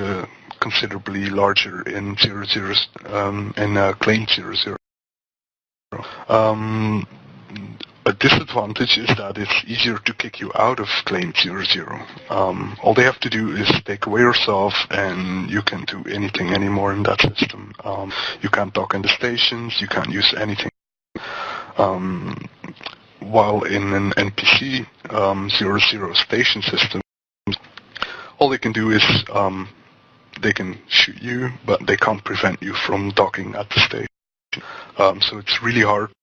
considerably larger in 0-0, in claimed 0-0. A disadvantage is that it's easier to kick you out of claimed 0-0. All they have to do is take away your solve, and you can't do anything anymore in that system. You can't dock in the stations, you can't use anything. While in an NPC 0-0 station system, all they can do is they can shoot you, but they can't prevent you from docking at the station. So it's really hard to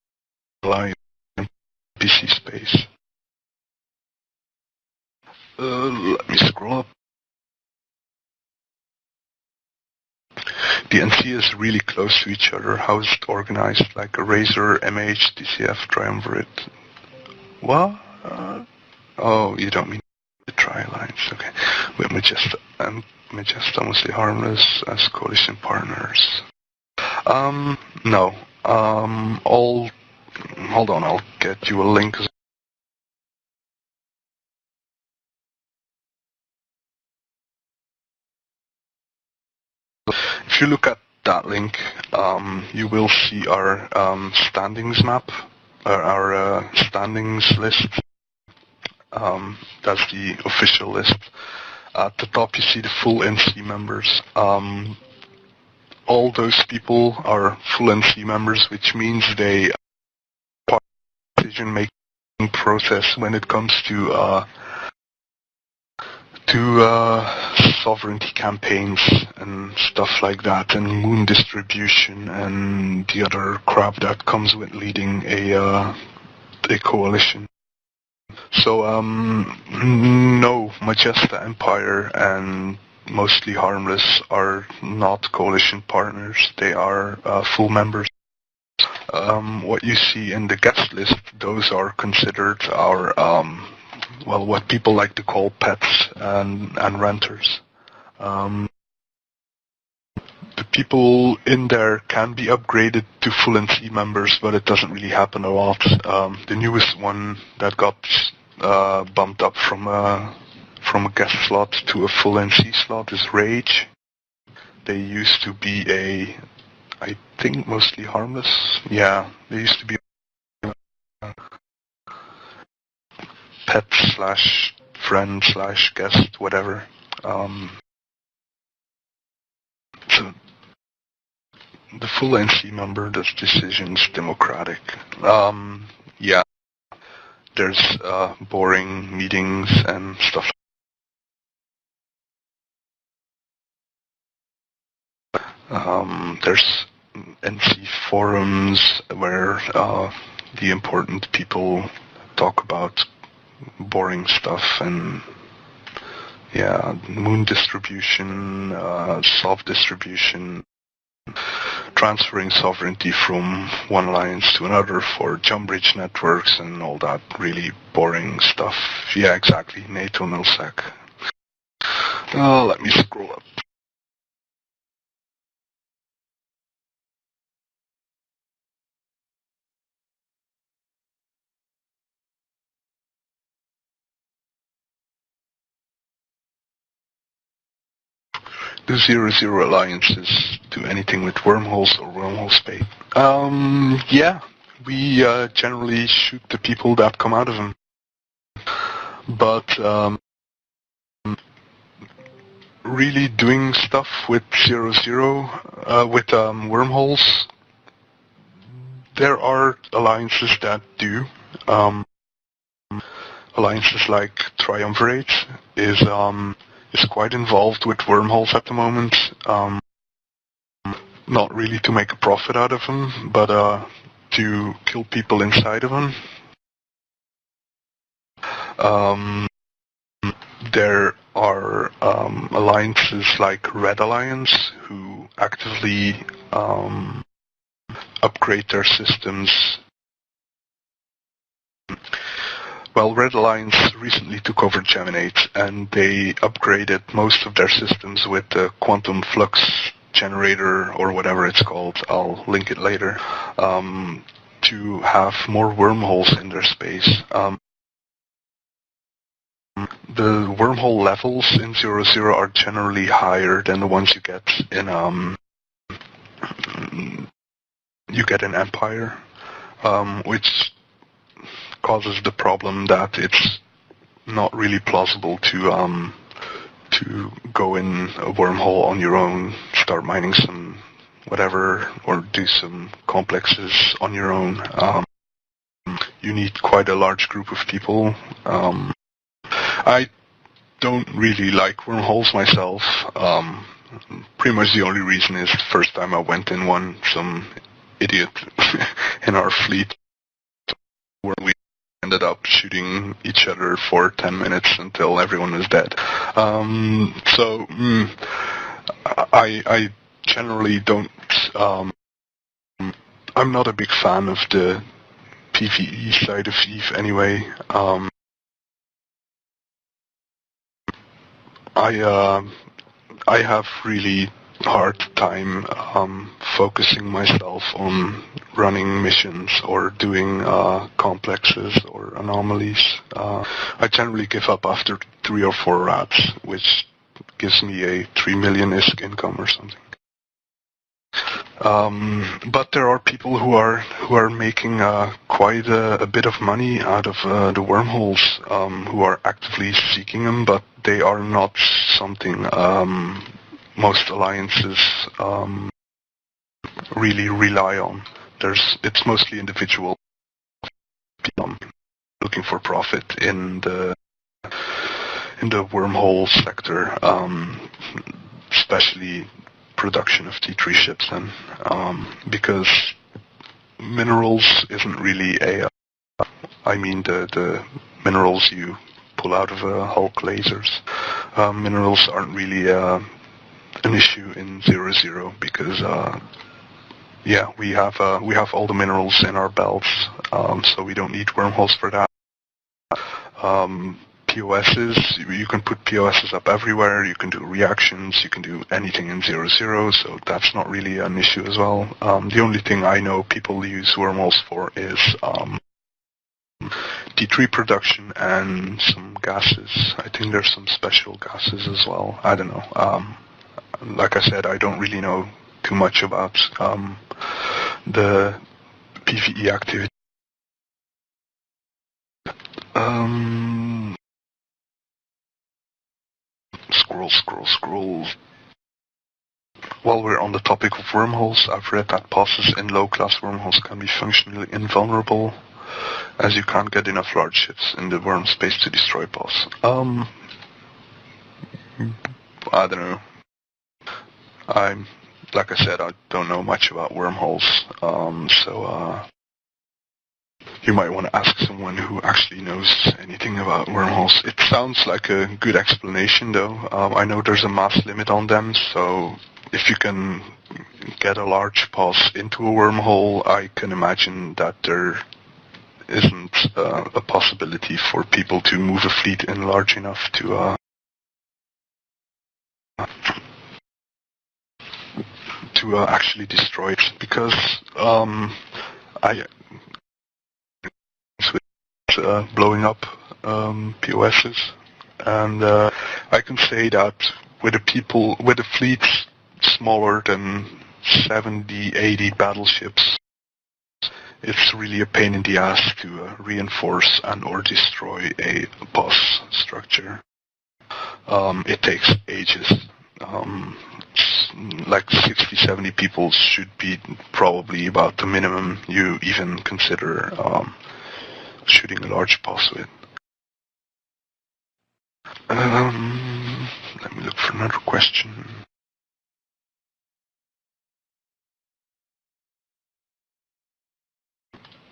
rely on NPC space. Let me scroll up. The NC is really close to each other. How is it organized? Like a Razor, MH, DCF, Triumvirate. What? Oh, you don't mean the tri-lines. Okay. With Magesta mostly harmless as coalition partners. No. Hold on, I'll get you a link. If you look at that link, you will see our standings map, our standings list. That's the official list. At the top you see the full NC members. All those people are full NC members, which means they part of the decision-making process when it comes to sovereignty campaigns and stuff like that, and moon distribution and the other crap that comes with leading a coalition. So no, Magesta Empire and Mostly Harmless are not coalition partners. They are full members. What you see in the guest list, those are considered our well, what people like to call pets and renters. The people in there can be upgraded to full NC members, but it doesn't really happen a lot. The newest one that got bumped up from a guest slot to a full NC slot is Rage. They used to be I think Mostly Harmless. Yeah, they used to be pet / friend / guest, whatever. So the full NC member does decisions democratic. Yeah, there's boring meetings and stuff. There's NC forums where the important people talk about boring stuff, and yeah, moon distribution, soft distribution, transferring sovereignty from one alliance to another for jump bridge networks and all that really boring stuff. Yeah, exactly, NATO Nullsec. Let me scroll up. the 0-0 alliances do anything with wormholes or wormhole spate? Yeah, we generally shoot the people that come out of them. But really doing stuff with 0-0, with wormholes, there are alliances that do. Alliances like Triumvirate is quite involved with wormholes at the moment. Not really to make a profit out of them, but to kill people inside of them. There are alliances like Red Alliance who actively upgrade their systems. Well, Red Alliance recently took over Geminate, and they upgraded most of their systems with the quantum flux generator, or whatever it's called, I'll link it later, to have more wormholes in their space. The wormhole levels in 0-0 are generally higher than the ones you get in Empire, which causes the problem that it's not really plausible to go in a wormhole on your own, start mining some whatever, or do some complexes on your own. You need quite a large group of people. I don't really like wormholes myself. Pretty much the only reason is the first time I went in one, some idiot in our fleet, where we ended up shooting each other for 10 minutes until everyone was dead. I generally don't. I'm not a big fan of the PvE side of EVE anyway. I have really hard time focusing myself on running missions or doing complexes or anomalies. I generally give up after 3 or 4 rats, which gives me a 3 million ISK income or something. But there are people who are making quite a bit of money out of the wormholes, who are actively seeking them, but they are not something most alliances really rely on. It's mostly individual people looking for profit in the wormhole sector, especially production of T3 ships then, because minerals isn't really the minerals you pull out of Hulk lasers. Minerals aren't really an issue in 0-0 because we have all the minerals in our belts, so we don't need wormholes for that. POSs, you can put POSs up everywhere, you can do reactions, you can do anything in 0-0, so that's not really an issue as well. The only thing I know people use wormholes for is T3 production and some gases. I think there's some special gases as well. I don't know. Like I said, I don't really know too much about the PvE activity. Scroll. While we're on the topic of wormholes, I've read that bosses in low-class wormholes can be functionally invulnerable, as you can't get enough large ships in the worm space to destroy boss. I don't know. Like I said, I don't know much about wormholes, so you might want to ask someone who actually knows anything about wormholes. It sounds like a good explanation, though. I know there's a mass limit on them, so if you can get a large boss into a wormhole, I can imagine that there isn't a possibility for people to move a fleet in large enough to actually destroy it, because blowing up POSs, and I can say that with the fleets smaller than 70, 80 battleships, it's really a pain in the ass to reinforce and or destroy a boss structure. It takes ages. Like 60, 70 people should be probably about the minimum you even consider shooting a large boss with. Let me look for another question.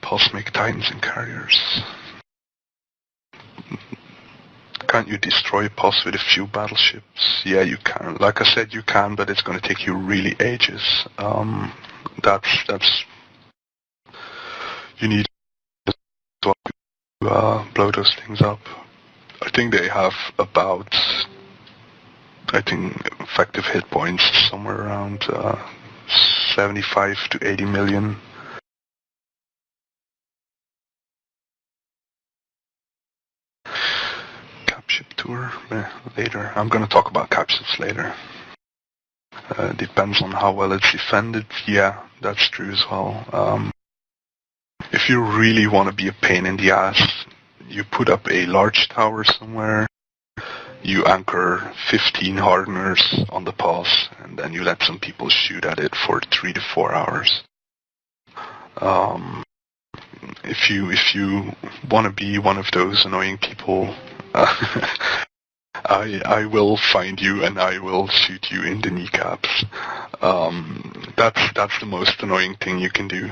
Boss make titans and carriers. Can't you destroy a boss with a few battleships? Yeah, you can. Like I said, you can, but it's going to take you really ages. That's you need to blow those things up. I think they have about, effective hit points somewhere around 75 to 80 million. Capship tour later. I'm going to talk about capships later. Depends on how well it's defended. Yeah, that's true as well. If you really want to be a pain in the ass, you put up a large tower somewhere, you anchor 15 hardeners on the pass, and then you let some people shoot at it for 3 to 4 hours. If you want to be one of those annoying people, I will find you and I will shoot you in the kneecaps. That's the most annoying thing you can do.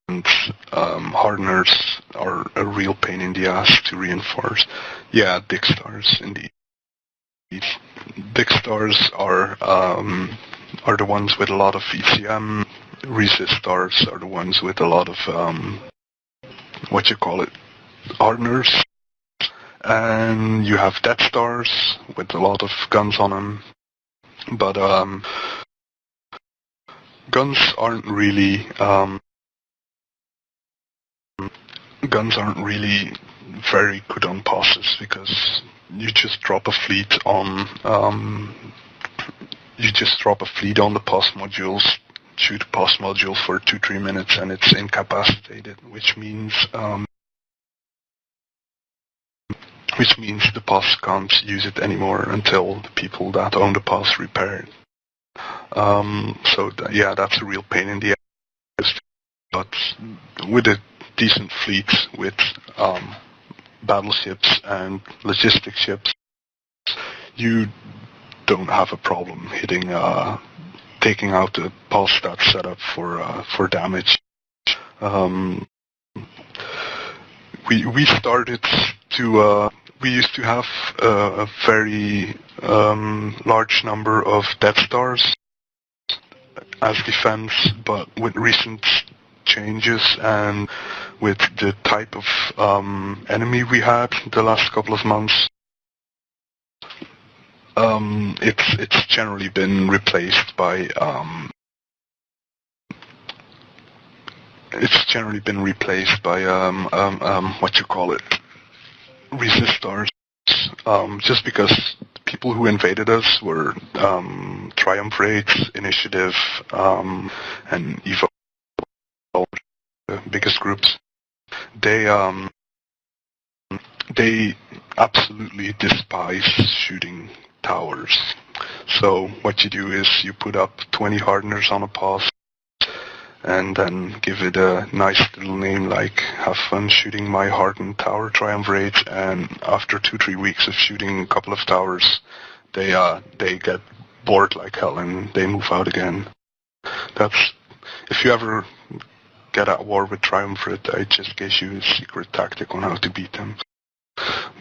And hardeners are a real pain in the ass to reinforce. Yeah, Dick Stars indeed. Dick Stars are the ones with a lot of ECM. Resist Stars are the ones with a lot of hardeners. And you have Death Stars with a lot of guns on them. But guns aren't really very good on passes because you just drop a fleet on the pass modules, shoot a pass module for 2-3 minutes, and it's incapacitated, which means the pass can't use it anymore until the people that own the pass repair it. That's a real pain in the ass. But with a decent fleet with battleships and logistic ships, you don't have a problem taking out the pass that's set up for damage. We used to have a very large number of Death Stars as defense, but with recent changes and with the type of enemy we had the last couple of months, it's generally been replaced by Resist Stars, just because people who invaded us were Triumph Raids, Initiative, and Evo, the biggest groups. They absolutely despise shooting towers. So what you do is you put up 20 hardeners on a pass, and then give it a nice little name like "Have fun shooting my hardened tower Triumph Raids," and after 2-3 weeks of shooting a couple of towers, they get bored like hell and they move out again. If you ever get at war with Triumph Raid, I just gave you a secret tactic on how to beat them.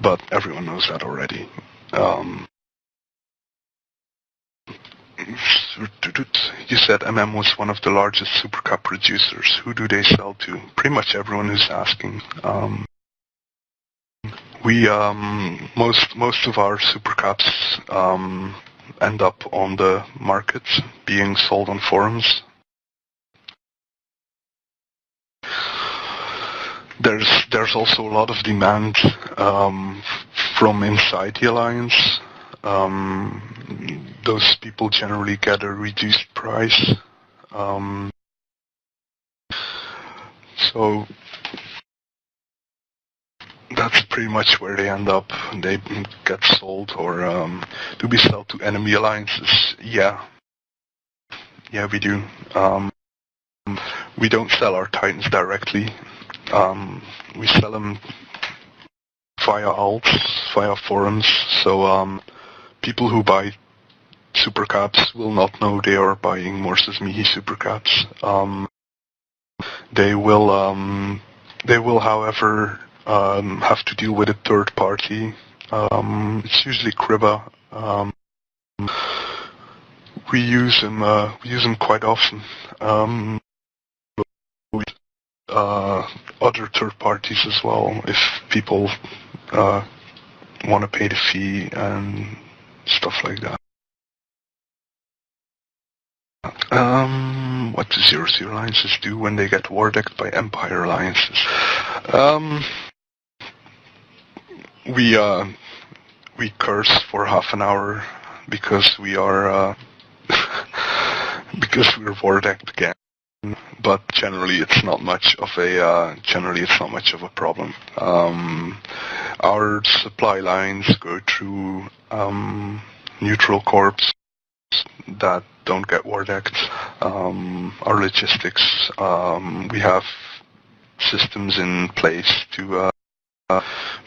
But everyone knows that already. You said MM was one of the largest supercap producers. Who do they sell to? Pretty much everyone who's asking. Most of our supercaps end up on the market, being sold on forums. There's also a lot of demand from inside the alliance. Those people generally get a reduced price. So that's pretty much where they end up. They get sold, or do we sell to enemy alliances? Yeah, we do. We don't sell our Titans directly. We sell them via alts, via forums. So people who buy supercaps will not know they are buying Morse's Mihi supercaps. They will, however, have to deal with a third party. It's usually Kriba. We use them quite often. Other third parties as well, if people want to pay the fee and stuff like that. What do 0-0 alliances do when they get war decked by Empire alliances? We curse for half an hour because we are because we're war decked again. But generally, it's not much of a problem. Our supply lines go through neutral corps that don't get war decked. Our logistics, we have systems in place to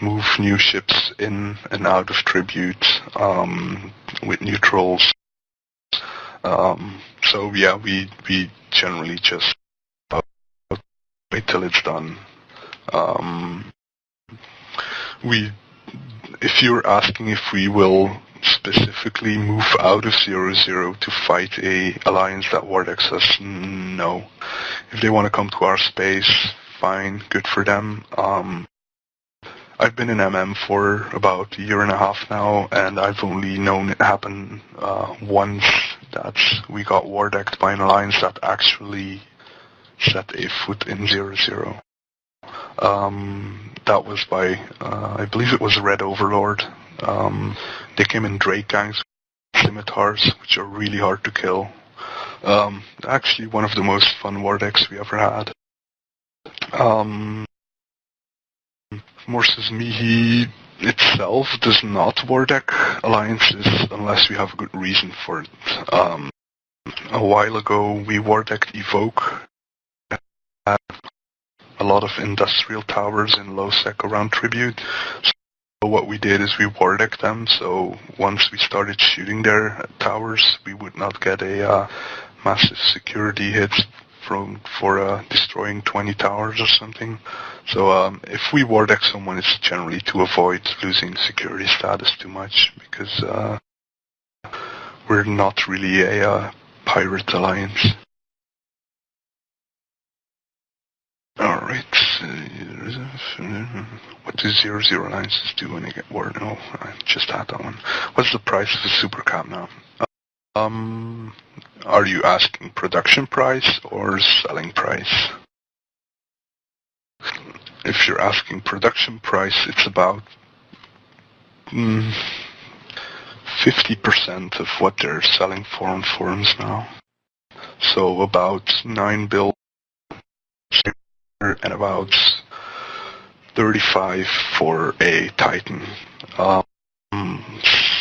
move new ships in and out of tribute with neutrals. So yeah, we generally just wait till it's done. If you're asking if we will specifically move out of 0-0 to fight a alliance that war decks us, no. If they want to come to our space, fine, good for them. I've been in MM for about a year and a half now, and I've only known it happen once, that we got war decked by an alliance that actually set a foot in 0-0. That was by, I believe it was Red Overlord. They came in Drake gangs with scimitars, which are really hard to kill. Actually, one of the most fun war decks we ever had. Morse's Mihi itself does not war deck alliances unless we have a good reason for it. A while ago, we war decked Evoke. Had a lot of industrial towers in Nullsec around Tribute. So what we did is we war decked them, so once we started shooting their towers, we would not get a massive security hit for destroying 20 towers or something. So if we war deck someone, it's generally to avoid losing security status too much, because we're not really a pirate alliance. Alright, what do 0-0 alliances do when they get war? No, I just had that one. What's the price of a supercap now? Are you asking production price or selling price? If you're asking production price, it's about 50% of what they're selling for on forums now. So about 9 bill and about 35 for a Titan.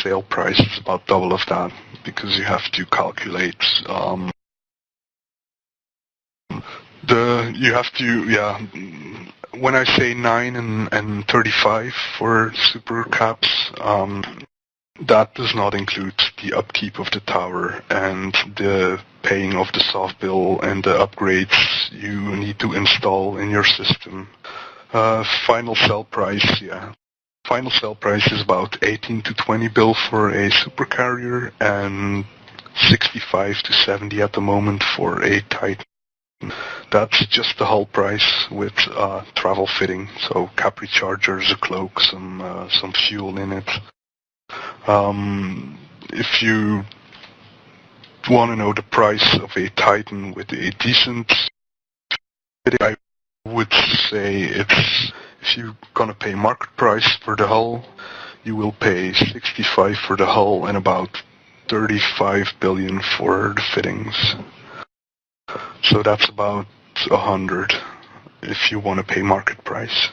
Sale price is about double of that, because you have to calculate when I say 9 and 35 for super caps, that does not include the upkeep of the tower and the paying of the soft bill and the upgrades you need to install in your system. Final sell price, Final sell price is about 18 to 20 bill for a supercarrier and 65 to 70 at the moment for a Titan. That's just the hull price with travel fitting, so Capri chargers, a cloak, some fuel in it. If you want to know the price of a Titan with a decent fitting, I would say it's, if you're gonna pay market price for the hull, you will pay 65 for the hull and about 35 billion for the fittings. So that's about 100 if you want to pay market price.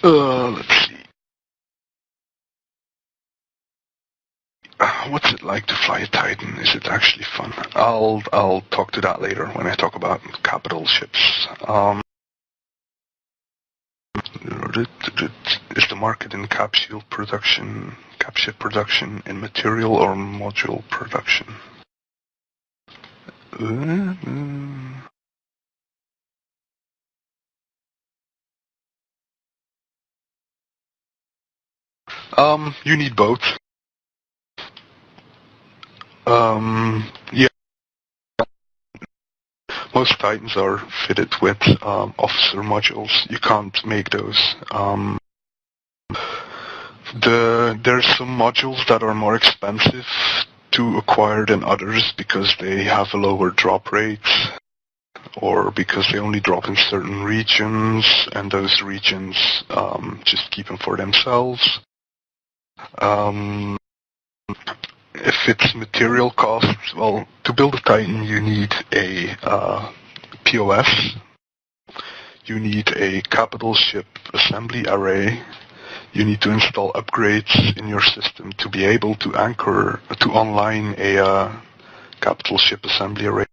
Let's see. What's it like to fly a Titan? Is it actually fun? I'll talk to that later when I talk about capital ships. Is the market in capsule production, capship production, in material or module production? You need both. Yeah. Most Titans are fitted with officer modules. You can't make those. There's some modules that are more expensive to acquire than others because they have a lower drop rate, or because they only drop in certain regions, and those regions just keep them for themselves. If it's material costs, well, to build a Titan you need a POS, you need a capital ship assembly array, you need to install upgrades in your system to be able to online a capital ship assembly array.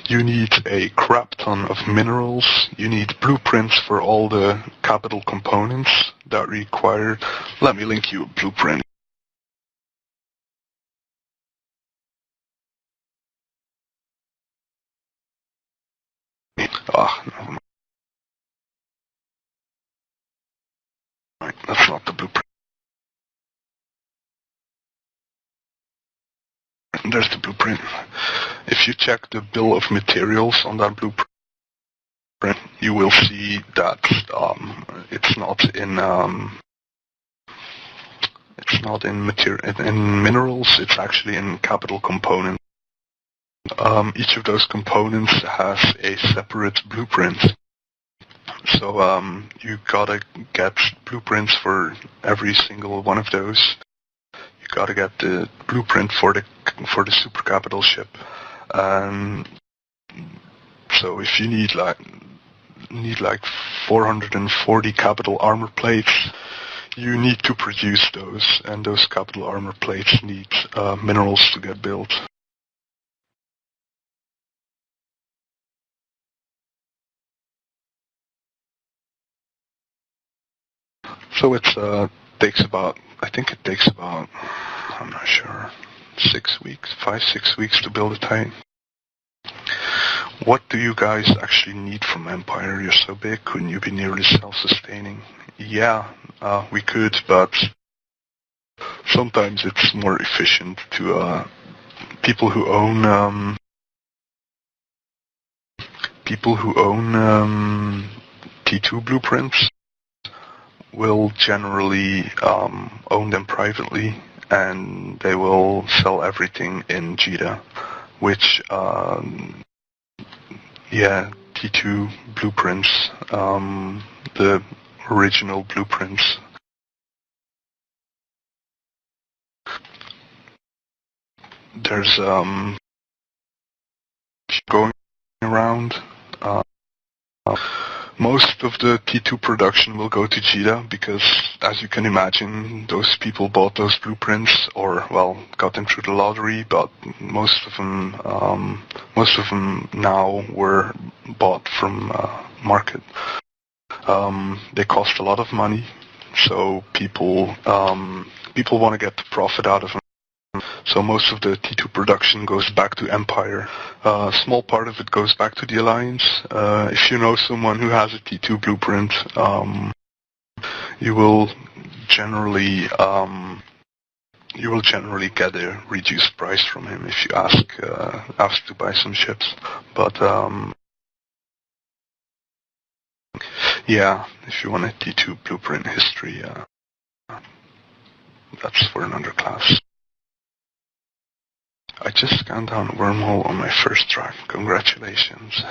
You need a crap ton of minerals, you need blueprints for all the capital components that require. Let me link you a blueprint. Never mind. That's not the blueprint. There's the blueprint. If you check the bill of materials on that blueprint, you will see that it's not in minerals. It's actually in capital components. Each of those components has a separate blueprint. So you gotta get blueprints for every single one of those. You gotta get the blueprint for the super capital ship. So if you need like 440 capital armor plates, you need to produce those, and those capital armor plates need minerals to get built. So it takes about, I'm not sure, 5-6 weeks to build a Titan. What do you guys actually need from Empire? You're so big, couldn't you be nearly self-sustaining? Yeah, we could, but sometimes it's more efficient to people who own T2 blueprints will generally own them privately, and they will sell everything in JITA, which T2 blueprints, the original blueprints. There's going around. Most of the T2 production will go to JITA because, as you can imagine, those people bought those blueprints, or got them through the lottery. But most of them now were bought from market. They cost a lot of money, so people want to get the profit out of them. So most of the T2 production goes back to Empire. A small part of it goes back to the Alliance. If you know someone who has a T2 blueprint, you will generally get a reduced price from him if you ask to buy some ships. But if you want a T2 blueprint history, that's for an underclass. I just scanned down a wormhole on my first try. Congratulations.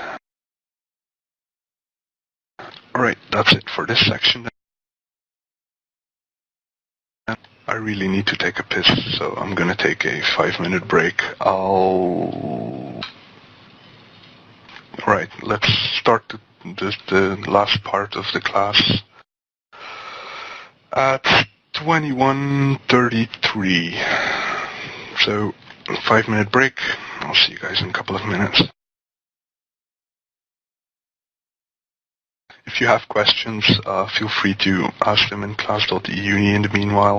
Alright, that's it for this section. I really need to take a piss, so I'm gonna take a 5-minute break. Right, let's start the last part of the class at 21:33. So, 5-minute break. I'll see you guys in a couple of minutes. If you have questions, feel free to ask them in class.E-UNI in the meanwhile.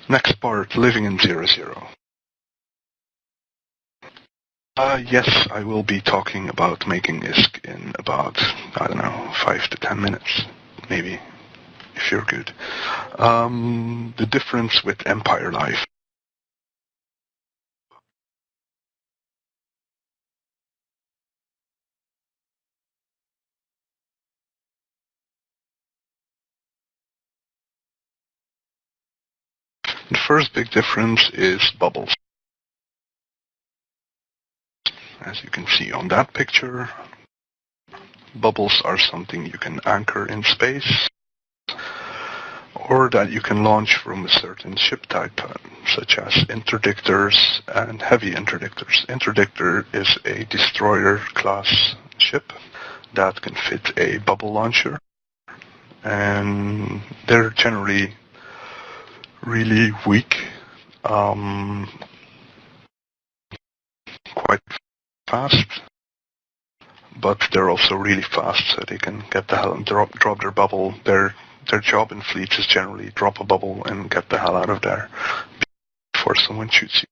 Next part, living in 00. Yes, I will be talking about making ISK in about, 5 to 10 minutes, maybe, if you're good. The difference with Empire Life. The first big difference is bubbles. As you can see on that picture, bubbles are something you can anchor in space, or that you can launch from a certain ship type, such as interdictors and heavy interdictors. Interdictor is a destroyer class ship that can fit a bubble launcher, and they're generally really weak, quite fast, but they're also really fast, so they can get the hell and drop their bubble. Their job in fleets is generally drop a bubble and get the hell out of there before someone shoots you.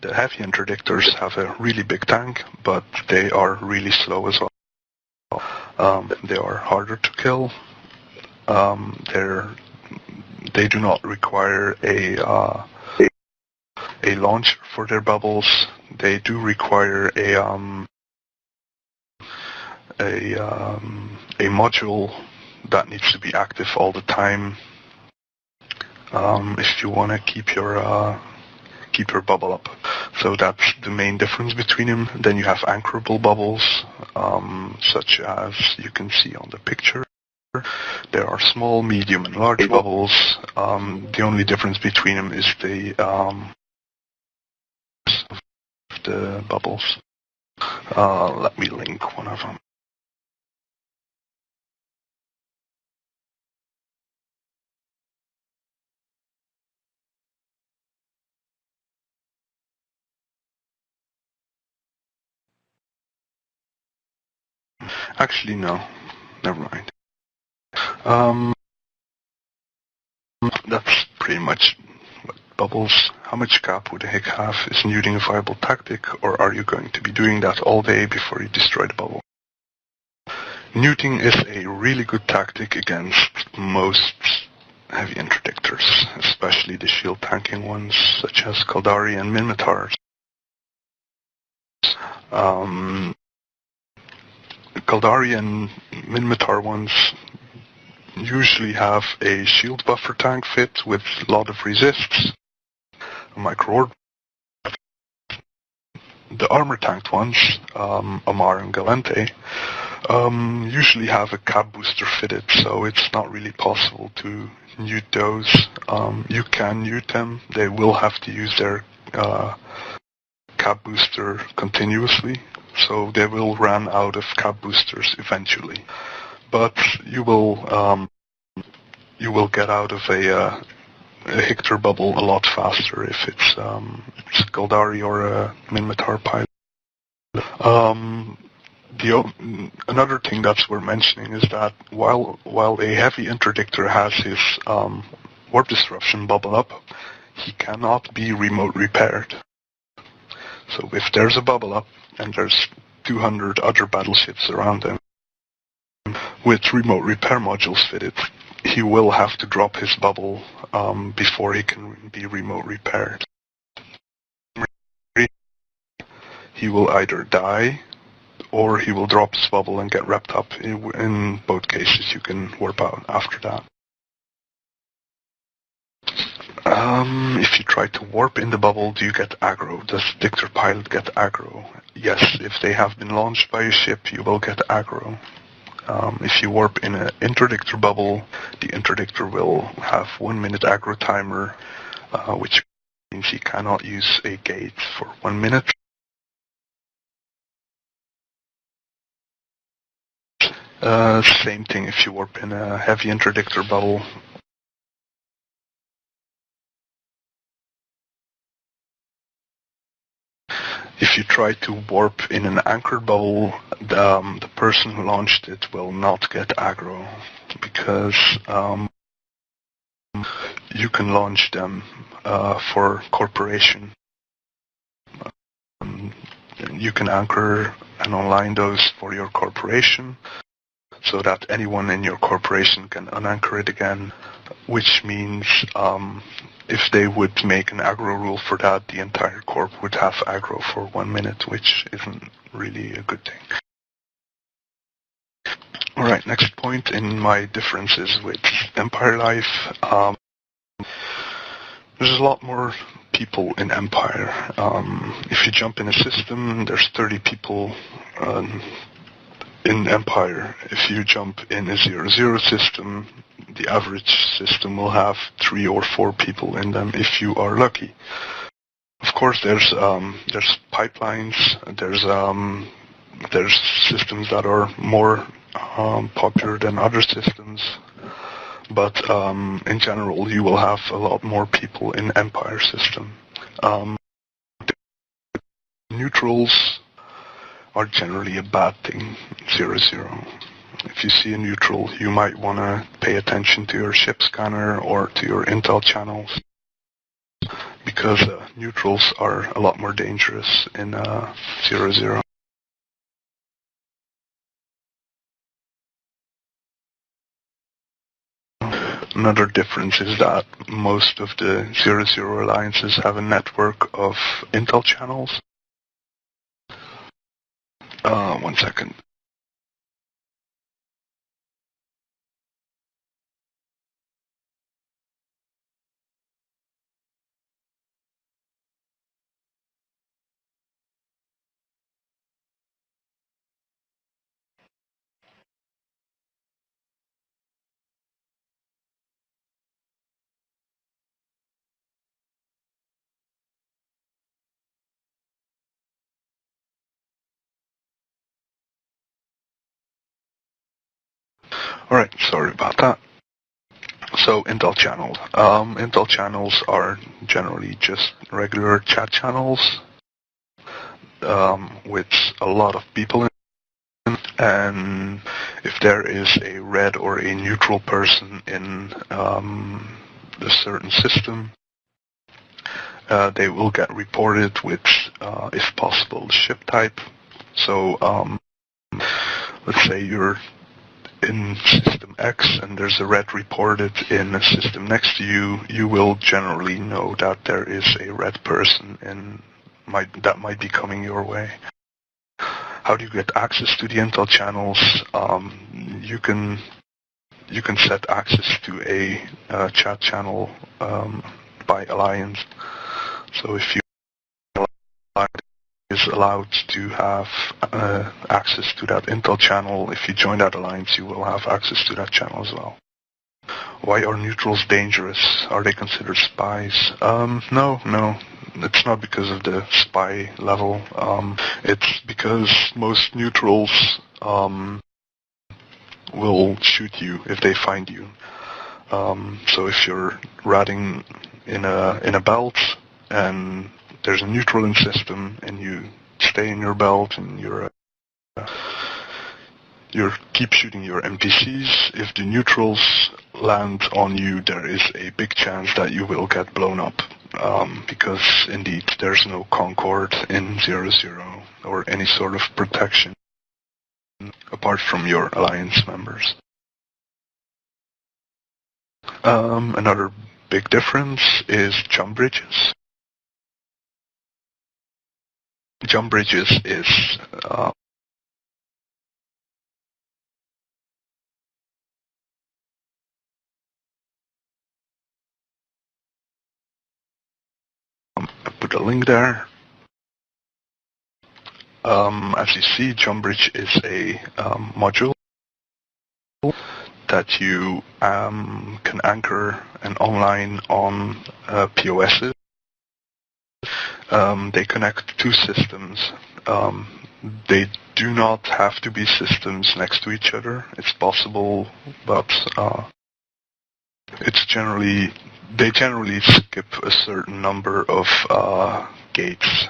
The heavy interdictors have a really big tank, but they are really slow as well. They are harder to kill. They do not require a launcher for their bubbles. They do require a module that needs to be active all the time if you want to keep your bubble up. So that's the main difference between them. Then you have anchorable bubbles, such as you can see on the picture. There are small, medium, and large bubbles. The only difference between them is the bubbles. Let me link one of them. Actually, no. Never mind. That's pretty much what bubbles. How much cap would a hick have? Is neuting a viable tactic, or are you going to be doing that all day before you destroy the bubble? Neuting is a really good tactic against most heavy interdictors, especially the shield tanking ones, such as Kaldari and Minmatars. Kaldari and Minmatar ones usually have a shield buffer tank fit with a lot of resists, a micro-orb. The armor tanked ones, Amar and Galente, usually have a cap booster fitted, so it's not really possible to neut those. You can neut them. They will have to use their cap booster continuously, so they will run out of cap boosters eventually. But you will get out of a Hector bubble a lot faster if it's Goldari or a Minmatar pilot. Another thing that's worth mentioning is that while a heavy interdictor has his warp disruption bubble up, he cannot be remote repaired. So if there's a bubble up and there's 200 other battleships around him with remote repair modules fitted, he will have to drop his bubble before he can be remote repaired. He will either die or he will drop his bubble and get wrapped up. In both cases, you can warp out after that. If you try to warp in the bubble, do you get aggro? Does the Dictor pilot get aggro? Yes, if they have been launched by a ship, you will get aggro. If you warp in an interdictor bubble, the interdictor will have 1 minute aggro timer, which means he cannot use a gate for 1 minute. Same thing if you warp in a heavy interdictor bubble. If you try to warp in an anchored bubble, the person who launched it will not get aggro, because you can launch them for corporation. You can anchor and online those for your corporation, so that anyone in your corporation can unanchor it again, which means if they would make an aggro rule for that, the entire corp would have aggro for 1 minute, which isn't really a good thing. Alright, next point in my differences with Empire life. There's a lot more people in Empire. If you jump in a system, there's 30 people in Empire. If you jump in a 0-0 system, the average system will have 3 or 4 people in them if you are lucky. Of course, there's pipelines. There's systems that are more popular than other systems, but in general, you will have a lot more people in Empire system. Neutrals are generally a bad thing, 0-0. If you see a neutral, you might want to pay attention to your ship scanner or to your intel channels, because neutrals are a lot more dangerous in 0-0. Another difference is that most of the 0-0 alliances have a network of intel channels. 1 second. Alright, sorry about that. So, intel channels. Intel channels are generally just regular chat channels with a lot of people in them, and if there is a red or a neutral person in a certain system, they will get reported with, if possible, the ship type. So, let's say you're in system X and there's a red reported in a system next to you, you will generally know that there is a red person that might be coming your way. How do you get access to the intel channels? You can set access to a chat channel by alliance. So if you is allowed to have access to that intel channel, if you join that alliance, you will have access to that channel as well. Why are neutrals dangerous? Are they considered spies? No. It's not because of the spy level. It's because most neutrals will shoot you if they find you. So if you're ratting in a belt and there's a neutral in system and you stay in your belt and you keep shooting your NPCs, if the neutrals land on you, there is a big chance that you will get blown up. because indeed there's no concord in 0-0 or any sort of protection apart from your alliance members. Another big difference is jump bridges. Jump bridges is I put a link there. As you see, jump bridge is a module that you can anchor and online on POSs. They connect two systems. They do not have to be systems next to each other. It's possible, but they generally skip a certain number of gates.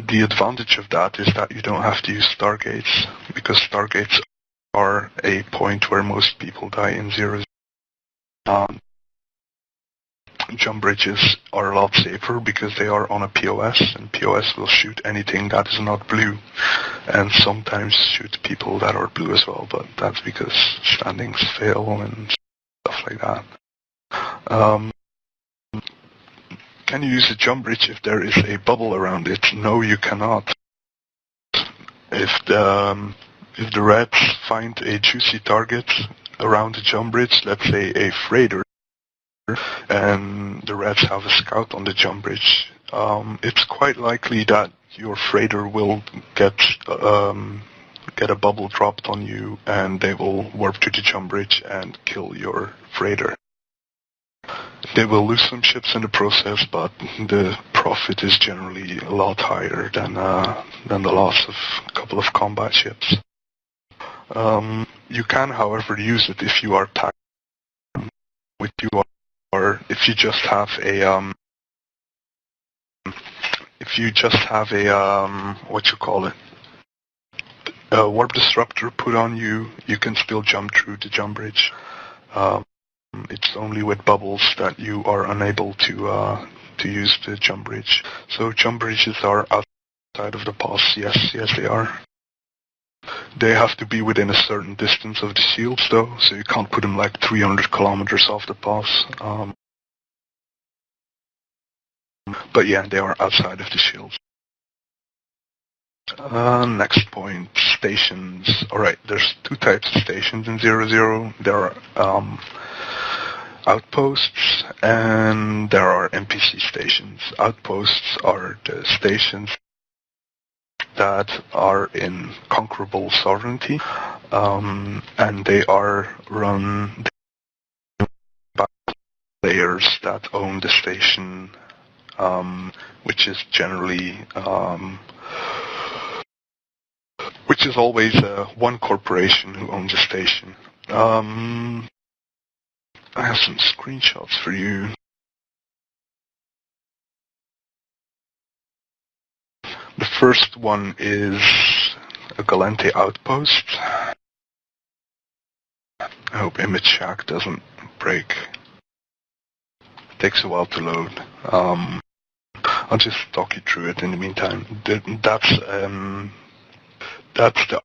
The advantage of that is that you don't have to use stargates, because stargates are a point where most people die in 0-0. Jump bridges are a lot safer because they are on a POS, and POS will shoot anything that is not blue, and sometimes shoot people that are blue as well, but that's because standings fail and stuff like that. Can you use a jump bridge if there is a bubble around it? No, you cannot. If the Reds find a juicy target around the jump bridge, let's say a freighter, and the Reds have a scout on the jump bridge, it's quite likely that your freighter will get a bubble dropped on you, and they will warp to the jump bridge and kill your freighter. They will lose some ships in the process, but the profit is generally a lot higher than the loss of a couple of combat ships. You can, however, use it if you are tagged. If you just have a warp disruptor put on you, you can still jump through the jump bridge. It's only with bubbles that you are unable to use the jump bridge. So jump bridges are outside of the pass. Yes, they are. They have to be within a certain distance of the shields, though, so you can't put them like 300 kilometers off the pass. But yeah, they are outside of the shields. Next point, stations. Alright, there's two types of stations in 0-0. There are outposts, and there are NPC stations. Outposts are the stations that are in conquerable sovereignty, and they are run by players that own the station, which is generally which is always one corporation who owns a station. I have some screenshots for you. The first one is a Galente outpost. I hope image shack doesn't break. It takes a while to load. I'll just talk you through it in the meantime. That's the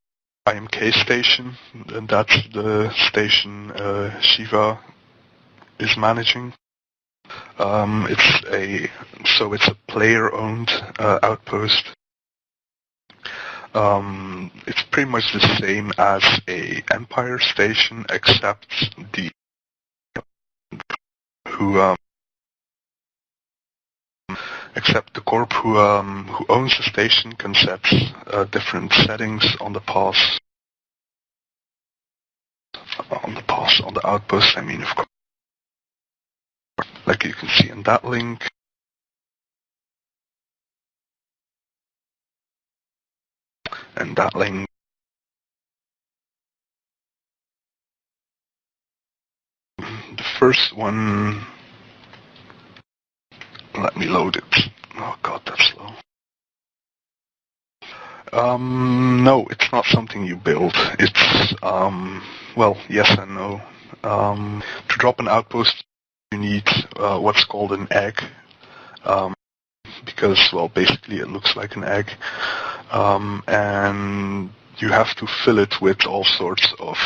IMK station, and that's the station Shiva is managing. It's a player-owned outpost. It's pretty much the same as a Empire station, except the corp who owns the station can set different settings on the pass. On the outpost, I mean, of course. Like you can see in that link. And that link. The first one, let me load it. Oh god, that's slow. No, it's not something you build. It's, well, yes and no. To drop an outpost, you need what's called an egg, because, well, basically it looks like an egg, and you have to fill it with all sorts of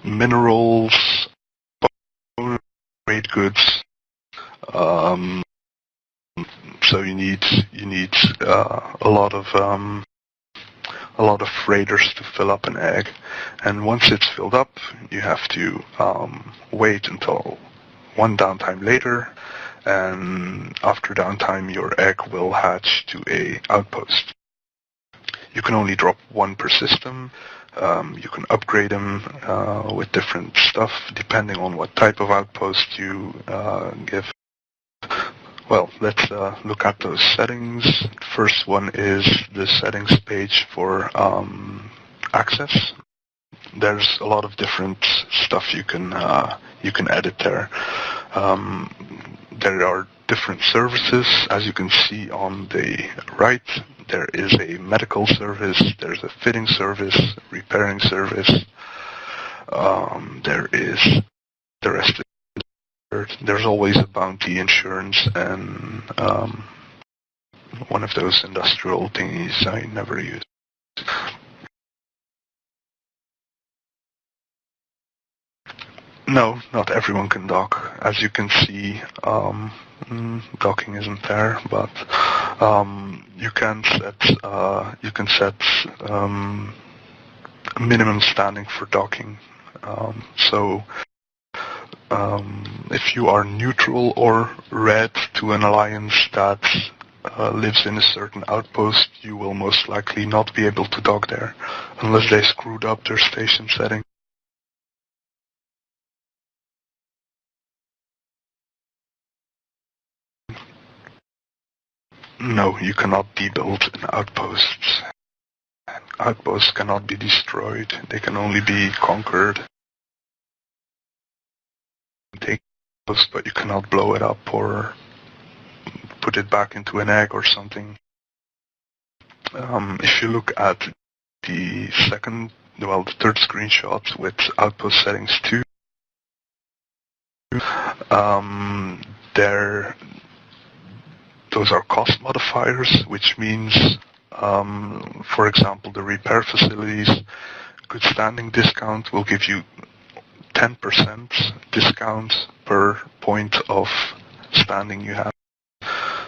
minerals, trade goods. So you need a lot of freighters to fill up an egg, and once it's filled up, you have to wait until one downtime later, and after downtime, your egg will hatch to a outpost. You can only drop one per system. You can upgrade them with different stuff depending on what type of outpost you give. Well, let's look at those settings. First one is the settings page for access. There's a lot of different stuff you can edit there. There are different services, as you can see on the right. There is a medical service, there's a fitting service, repairing service. There is the rest. There's always a bounty insurance and one of those industrial thingies I never use. No, not everyone can dock. As you can see, docking isn't there, but you can set minimum standing for docking. So if you are neutral or red to an alliance that lives in a certain outpost, you will most likely not be able to dock there unless they screwed up their station setting. No, you cannot debuild an outpost. Outposts cannot be destroyed. They can only be conquered. Take post, but you cannot blow it up or put it back into an egg or something. If you look at the third screenshot with outpost settings 2, those are cost modifiers, which means, for example, the repair facilities good standing discount will give you 10% discount per point of standing you have.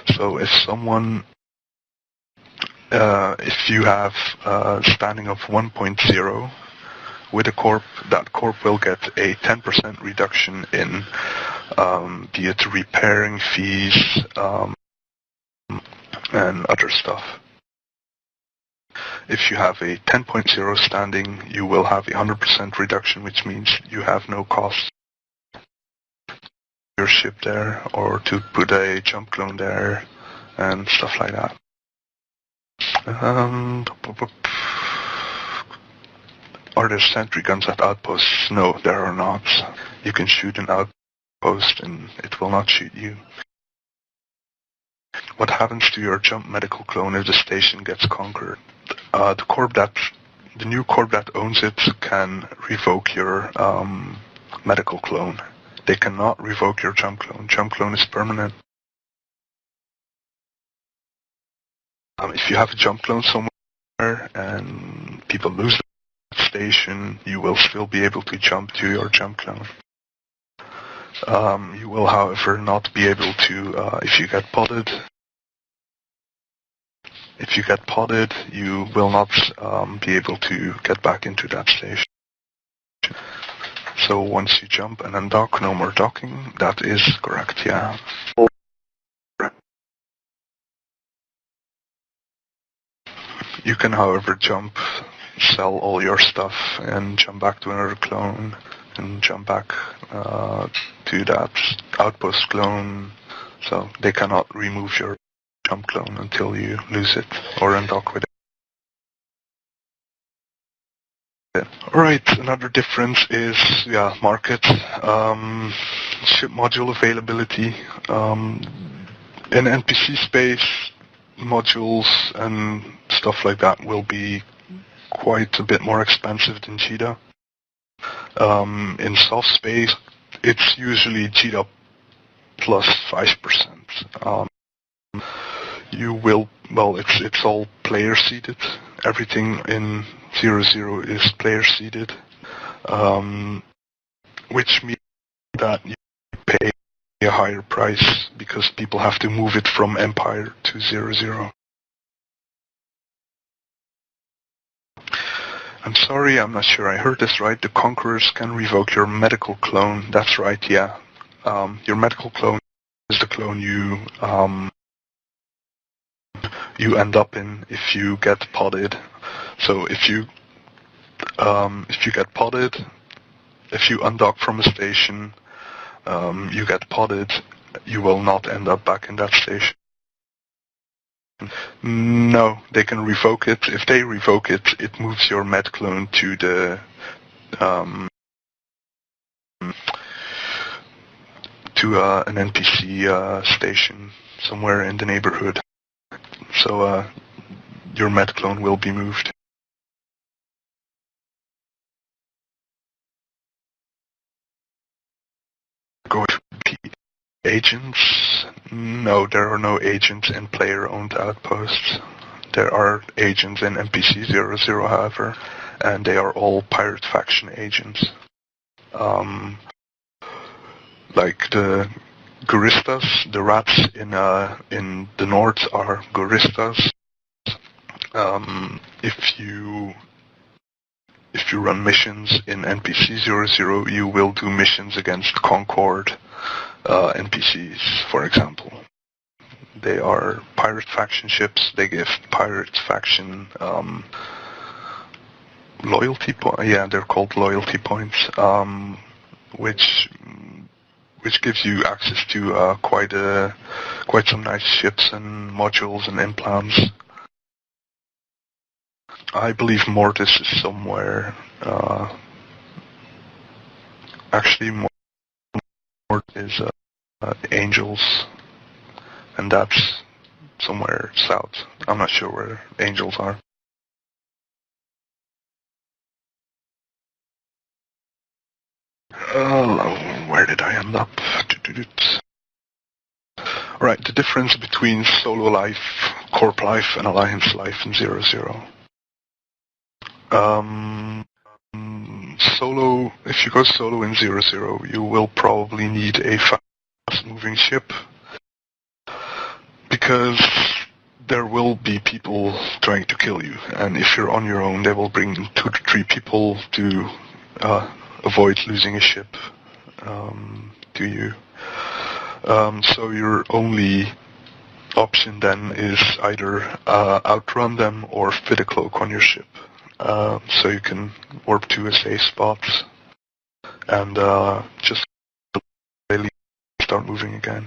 So if you have standing of 1.0 with a corp, that corp will get a 10% reduction in be it repairing fees and other stuff. If you have a 10.0 standing, you will have a 100% reduction, which means you have no cost your ship there or to put a jump clone there and stuff like that. Are there sentry guns at outposts? No, there are not. You can shoot an outpost and it will not shoot you. What happens to your jump medical clone if the station gets conquered? The new corp that owns it can revoke your medical clone. They cannot revoke your jump clone. Jump clone is permanent. If you have a jump clone somewhere and people lose the station, you will still be able to jump to your jump clone. You will, however, not be able to, if you get potted. If you get potted, you will not be able to get back into that station. So once you jump and undock, no more docking. That is correct, yeah. You can, however, jump, sell all your stuff, and jump back to another clone, and jump back to that outpost clone. So they cannot remove your jump clone until you lose it or undock with it. Alright, another difference is, market. Ship module availability. In NPC space, modules and stuff like that will be quite a bit more expensive than Cheetah. In soft space, it's usually Cheetah plus 5%. It's all player seeded. Everything in 0-0 is player seeded, which means that you pay a higher price because people have to move it from Empire to 0-0. I'm sorry, I'm not sure I heard this right. The Conquerors can revoke your medical clone. That's right, yeah. Your medical clone is the clone you end up in if you get potted. So if you get potted, if you undock from a station, you get potted, you will not end up back in that station. No, they can revoke it. If they revoke it, it moves your med clone to the an NPC station somewhere in the neighborhood. So your med clone will be moved. Go to the agents. No, there are no agents in player-owned outposts. There are agents in NPC 0-0, however, and they are all pirate faction agents. Like the Guristas, the rats in the north are Guristas. If you run missions in NPC 0-0, you will do missions against Concord NPCs, for example. They are pirate faction ships. They give pirate faction loyalty points. Yeah, they're called loyalty points, which gives you access to quite some nice ships and modules and implants. I believe Mortis is somewhere. Actually, Mortis is Angels, and that's somewhere south. I'm not sure where Angels are. Where did I end up? Right, the difference between solo life, corp life, and alliance life in 0-0. Solo, if you go solo in 0-0, you will probably need a fast-moving ship, because there will be people trying to kill you, and if you're on your own, they will bring 2 to 3 people to avoid losing a ship to you. So your only option then is either outrun them or fit a cloak on your ship, so you can warp to a safe spot and just start moving again.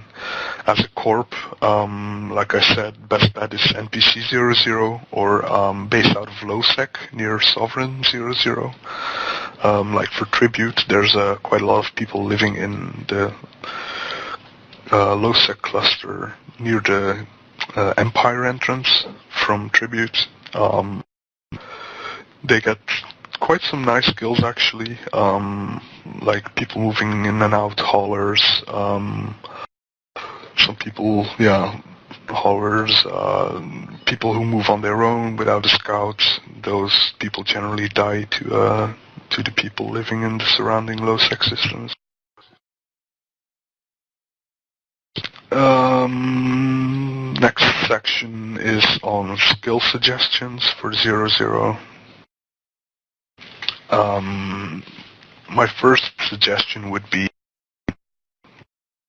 As a corp, like I said, best bet is NPC 0-0 or based out of Nullsec near Sovereign 0-0. Like for Tribute, there's quite a lot of people living in the Nullsec cluster near the Empire entrance from Tribute. They get quite some nice skills actually, like people moving in and out, haulers, some people, haulers, people who move on their own without a scout. Those people generally die to the people living in the surrounding Nullsec systems. Next section is on skill suggestions for 0-0. My first suggestion would be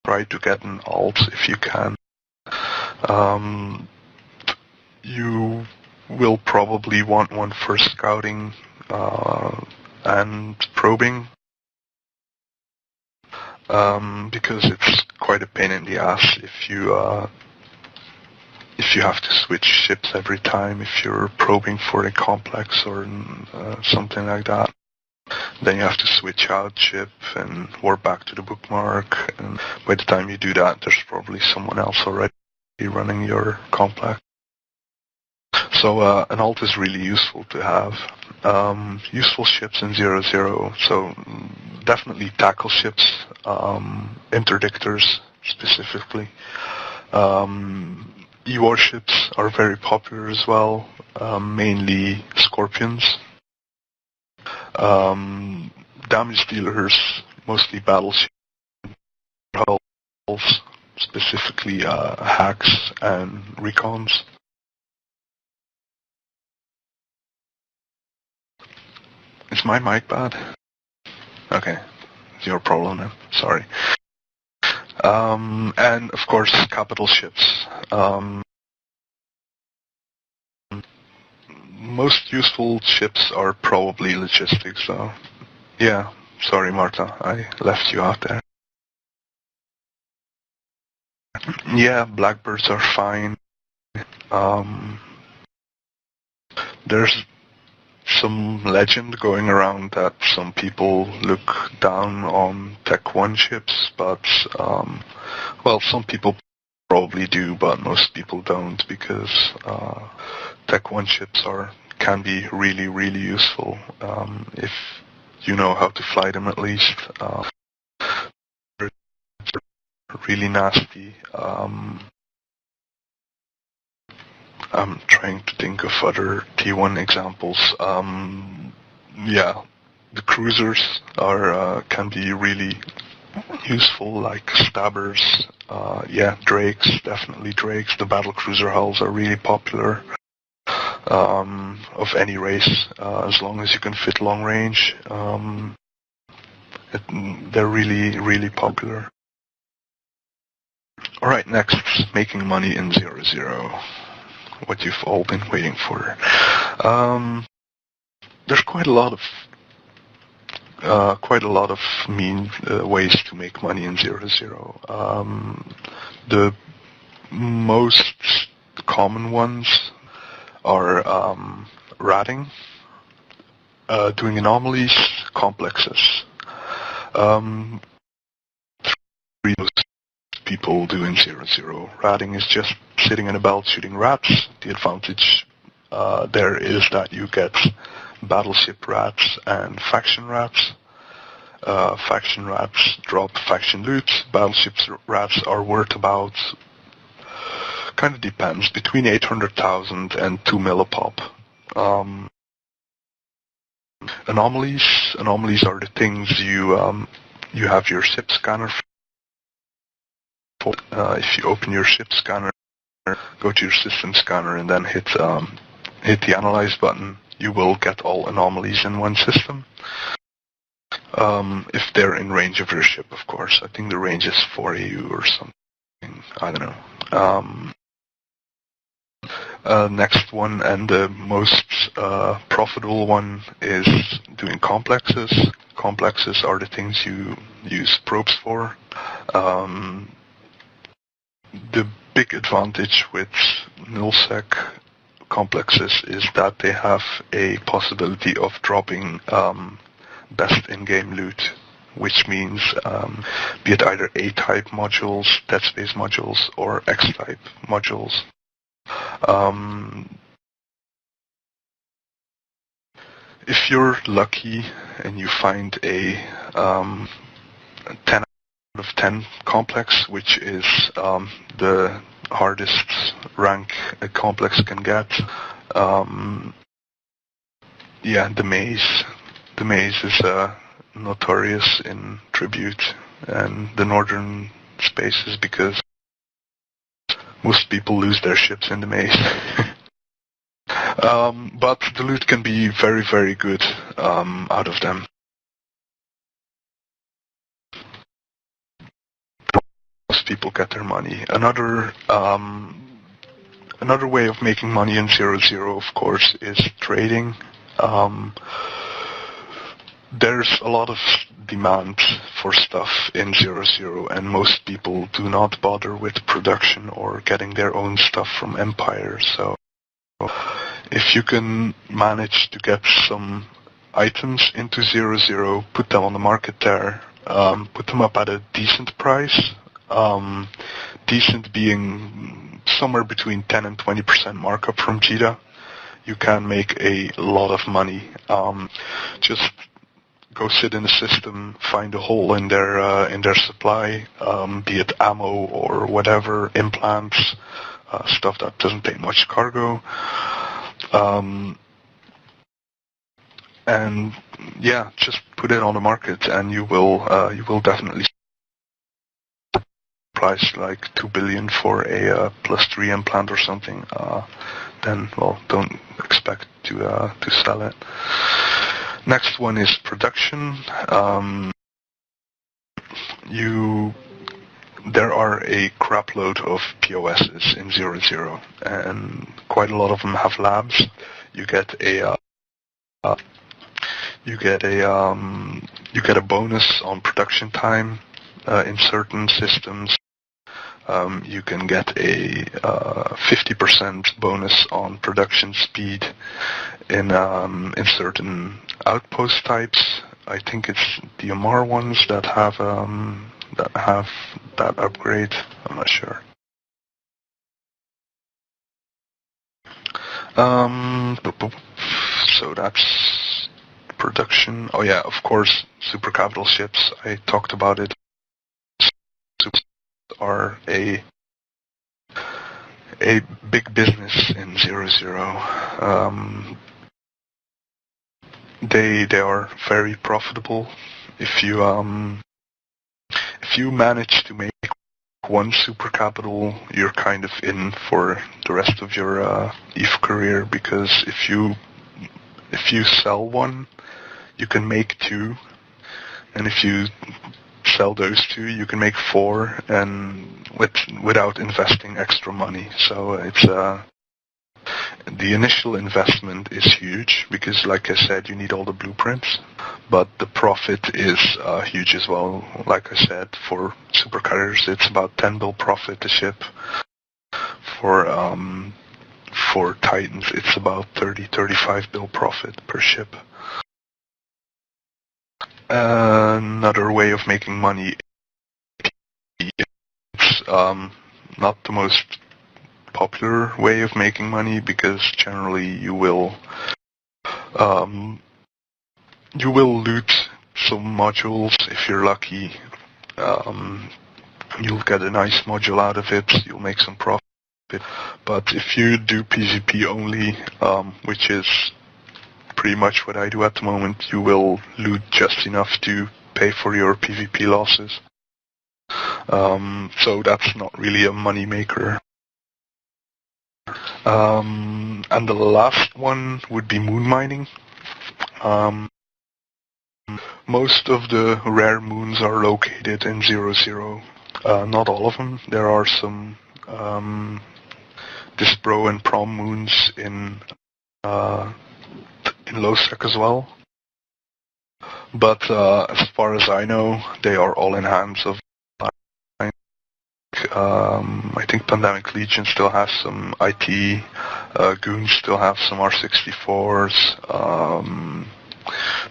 try to get an alt if you can. You will probably want one for scouting and probing, because it's quite a pain in the ass if you have to switch ships every time, if you're probing for a complex or something like that. Then you have to switch out ship and warp back to the bookmark, and by the time you do that, there's probably someone else already running your complex. So an alt is really useful to have. Useful ships in 0-0, so definitely tackle ships, interdictors specifically. E-warships are very popular as well, mainly Scorpions. Damage dealers, mostly battleships, hulls, specifically hacks and recons. Is my mic bad? Okay, it's your problem then. Sorry. And of course, capital ships. Most useful ships are probably logistics, though. Yeah, sorry, Marta, I left you out there. Yeah, blackbirds are fine. There's some legend going around that some people look down on Tech 1 ships, but, well, some people probably do, but most people don't, because Tech 1 ships can be really, really useful, if you know how to fly them at least. They're really nasty. I'm trying to think of other T1 examples. Yeah, the cruisers can be really useful, like stabbers. Yeah, drakes, definitely drakes. The battle cruiser hulls are really popular. Of any race, as long as you can fit long range, they're really, really popular. Alright, next, making money in 0-0. What you've all been waiting for. There's quite a lot of mean ways to make money in 0-0. The most common ones are ratting, doing anomalies, complexes. Three most people do in 0-0. Ratting is just sitting in a belt shooting rats. The advantage there is that you get battleship rats and faction rats. Faction rats drop faction loot. Battleship rats are worth about, kind of depends, between 800,000 and 2 millipop. Anomalies are the things you have your ship scanner for. If you open your ship scanner, go to your system scanner and then hit the analyze button, you will get all anomalies in one system. If they're in range of your ship, of course. I think the range is 4 AU or something. I don't know. Next one, and the most profitable one, is doing complexes. Complexes are the things you use probes for. The big advantage with Nullsec complexes is that they have a possibility of dropping best in-game loot, which means be it either A-type modules, Dead Space modules, or X-type modules. If you're lucky and you find a 10 out of 10 complex, which is the hardest rank a complex can get, yeah, the maze. The maze is notorious in Tribute and the northern spaces because most people lose their ships in the maze. But the loot can be very, very good out of them. Most people get their money. Another way of making money in 0-0, of course, is trading. There's a lot of demand for stuff in 0-0, and most people do not bother with production or getting their own stuff from Empire. So if you can manage to get some items into 0-0, put them on the market there, put them up at a decent price, decent being somewhere between 10 and 20% markup from Cheetah, you can make a lot of money. Just go sit in the system, find a hole in their supply, be it ammo or whatever, implants, stuff that doesn't take much cargo. And yeah, just put it on the market, and you will definitely price like 2 billion for a +3 implant or something. Then, well, don't expect to sell it. Next one is production. There are a crap load of POSs in 0.0, and quite a lot of them have labs. You get a bonus on production time in certain systems. You can get a 50% bonus on production speed in certain outpost types. I think it's the DMR ones that have that upgrade. I'm not sure. So that's production. Oh yeah, of course, super capital ships. I talked about it. Are a big business in 0.0. They are very profitable. If you manage to make one super capital, you're kind of in for the rest of your EVE career, because if you sell one, you can make two, and if you sell those two, you can make four, and without investing extra money. So it's the initial investment is huge, because, like I said, you need all the blueprints, but the profit is huge as well. Like I said, for supercarriers, it's about 10 bill profit a ship. For Titans, it's about 35 bill profit per ship. Another way of making money, it's not the most popular way of making money, because generally you will loot some modules if you're lucky. You'll get a nice module out of it, you'll make some profit. But if you do PvP only, which is pretty much what I do at the moment, you will loot just enough to pay for your PvP losses. So that's not really a money maker. And the last one would be moon mining. Most of the rare moons are located in 0.0. Not all of them. There are some Dispro and Prom moons in Nullsec as well. But as far as I know, they are all in hands of I think Pandemic Legion still has some IT, Goons still have some R64s,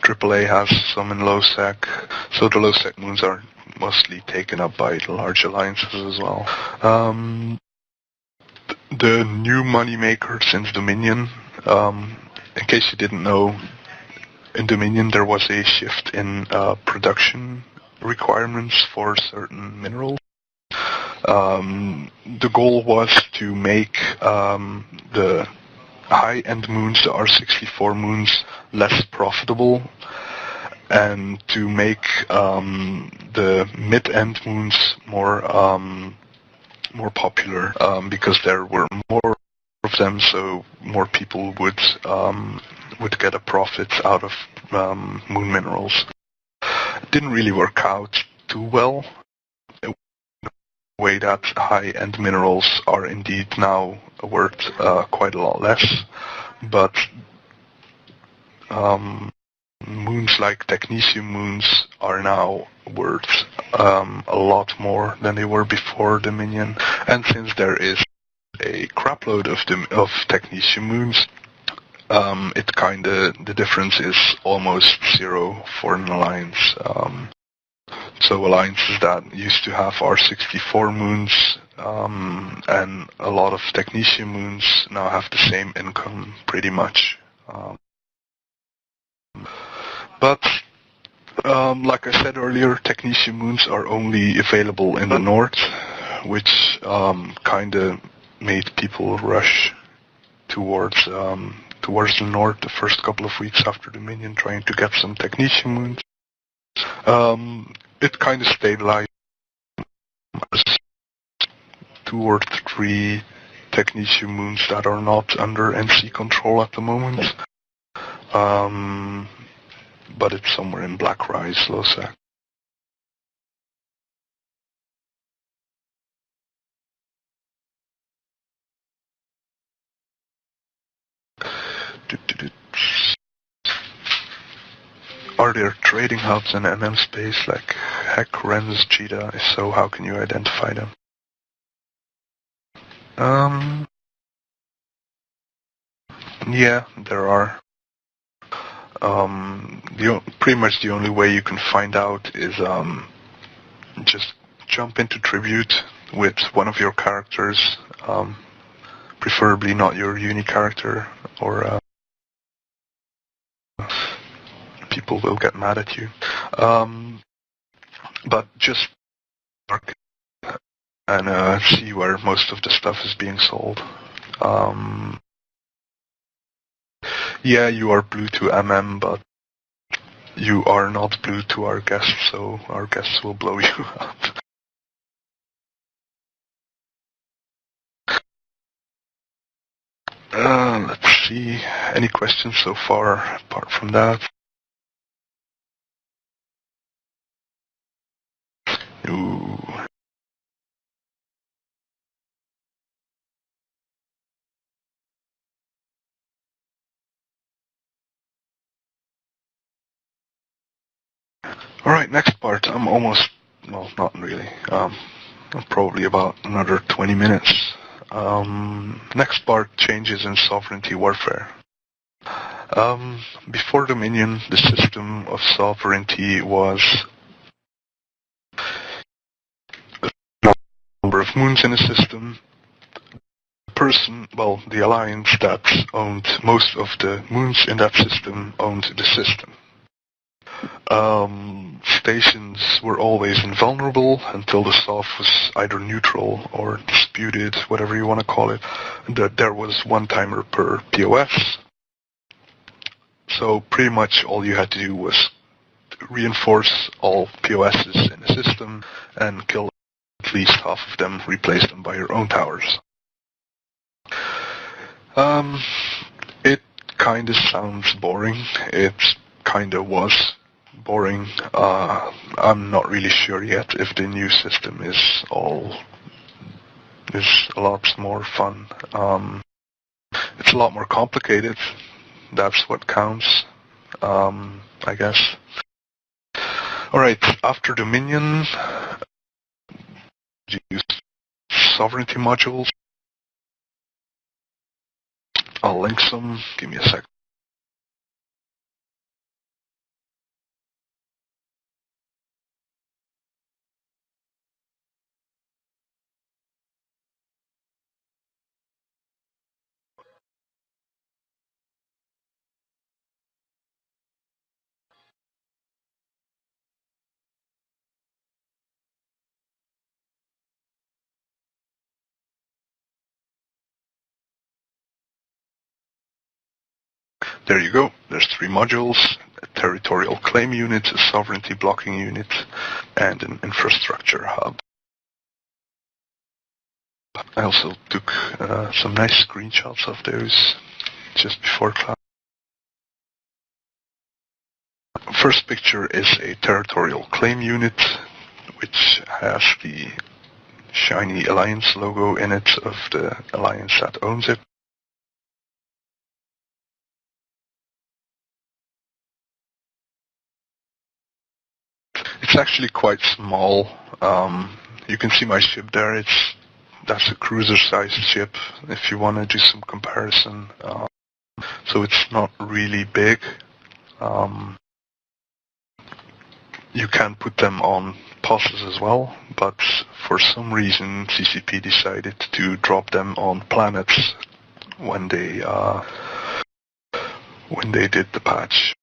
AAA has some in Nullsec, so the Nullsec moons are mostly taken up by the large alliances as well. The new moneymaker since Dominion, in case you didn't know, in Dominion there was a shift in production requirements for certain minerals. The goal was to make the high-end moons, the R64 moons, less profitable, and to make the mid-end moons more popular, because there were more of them, so more people would get a profit out of moon minerals. It didn't really work out too well. Way that high-end minerals are indeed now worth quite a lot less, but moons like technecium moons are now worth a lot more than they were before Dominion, and since there is a crapload of technecium moons, the difference is almost zero for an alliance. So alliances that used to have R64 moons and a lot of Technetium moons now have the same income, pretty much. But like I said earlier, Technetium moons are only available in the north, which kind of made people rush towards the north the first couple of weeks after Dominion, trying to get some Technetium moons. It kind of stabilized. 2 or 3 Technetium moons that are not under NC control at the moment. But it's somewhere in Black Rise, Nullsec. Are there trading hubs in MM space like Heck, Rens, Cheetah? If so, how can you identify them? Yeah, there are. Pretty much the only way you can find out is just jump into Tribute with one of your characters, preferably not your uni character, or people will get mad at you. But just mark and see where most of the stuff is being sold. Yeah, you are blue to MM, but you are not blue to our guests, so our guests will blow you up. Let's see. Any questions so far apart from that? Ooh. Alright, next part. I'm almost, well, not really. Probably about another 20 minutes. Next part, changes in sovereignty warfare. Before Dominion, the system of sovereignty was a number of moons in a system. The alliance that owned most of the moons in that system owned the system. Stations were always invulnerable until the Sov was either neutral or disputed, whatever you want to call it, that there was one timer per POS. So pretty much all you had to do was reinforce all POSs in the system and kill at least half of them, replace them by your own towers. It kind of sounds boring. It kind of was boring. I'm not really sure yet if the new system is a lot more fun. It's a lot more complicated. That's what counts, I guess. Alright, after Dominion, use sovereignty modules. I'll link some. Give me a sec. There you go. There's 3 modules: a territorial claim unit, a sovereignty blocking unit, and an infrastructure hub. I also took some nice screenshots of those just before class. First picture is a territorial claim unit, which has the shiny Alliance logo in it of the Alliance that owns it. It's actually quite small. You can see my ship there. That's a cruiser-sized ship, if you want to do some comparison. So it's not really big. You can put them on posses as well, but for some reason, CCP decided to drop them on planets when they did the patch.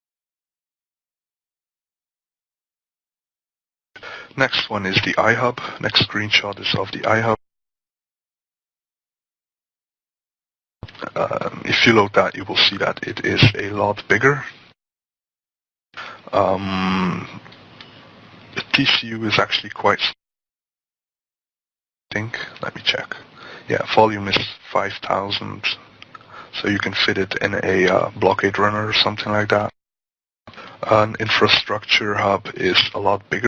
Next one is the iHub. Next screenshot is of the iHub. If you load that, you will see that it is a lot bigger. The TCU is actually quite small, I think. Let me check. Yeah, volume is 5,000, so you can fit it in a blockade runner or something like that. An infrastructure hub is a lot bigger,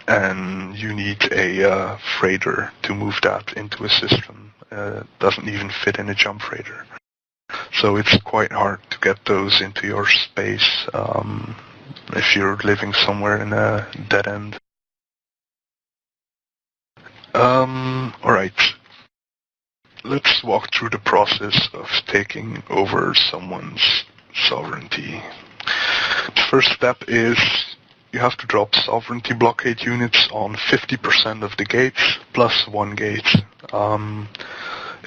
and you need a freighter to move that into a system. Doesn't even fit in a jump freighter. So it's quite hard to get those into your space if you're living somewhere in a dead end. Alright. Let's walk through the process of taking over someone's sovereignty. The first step is you have to drop sovereignty blockade units on 50% of the gates plus one gate,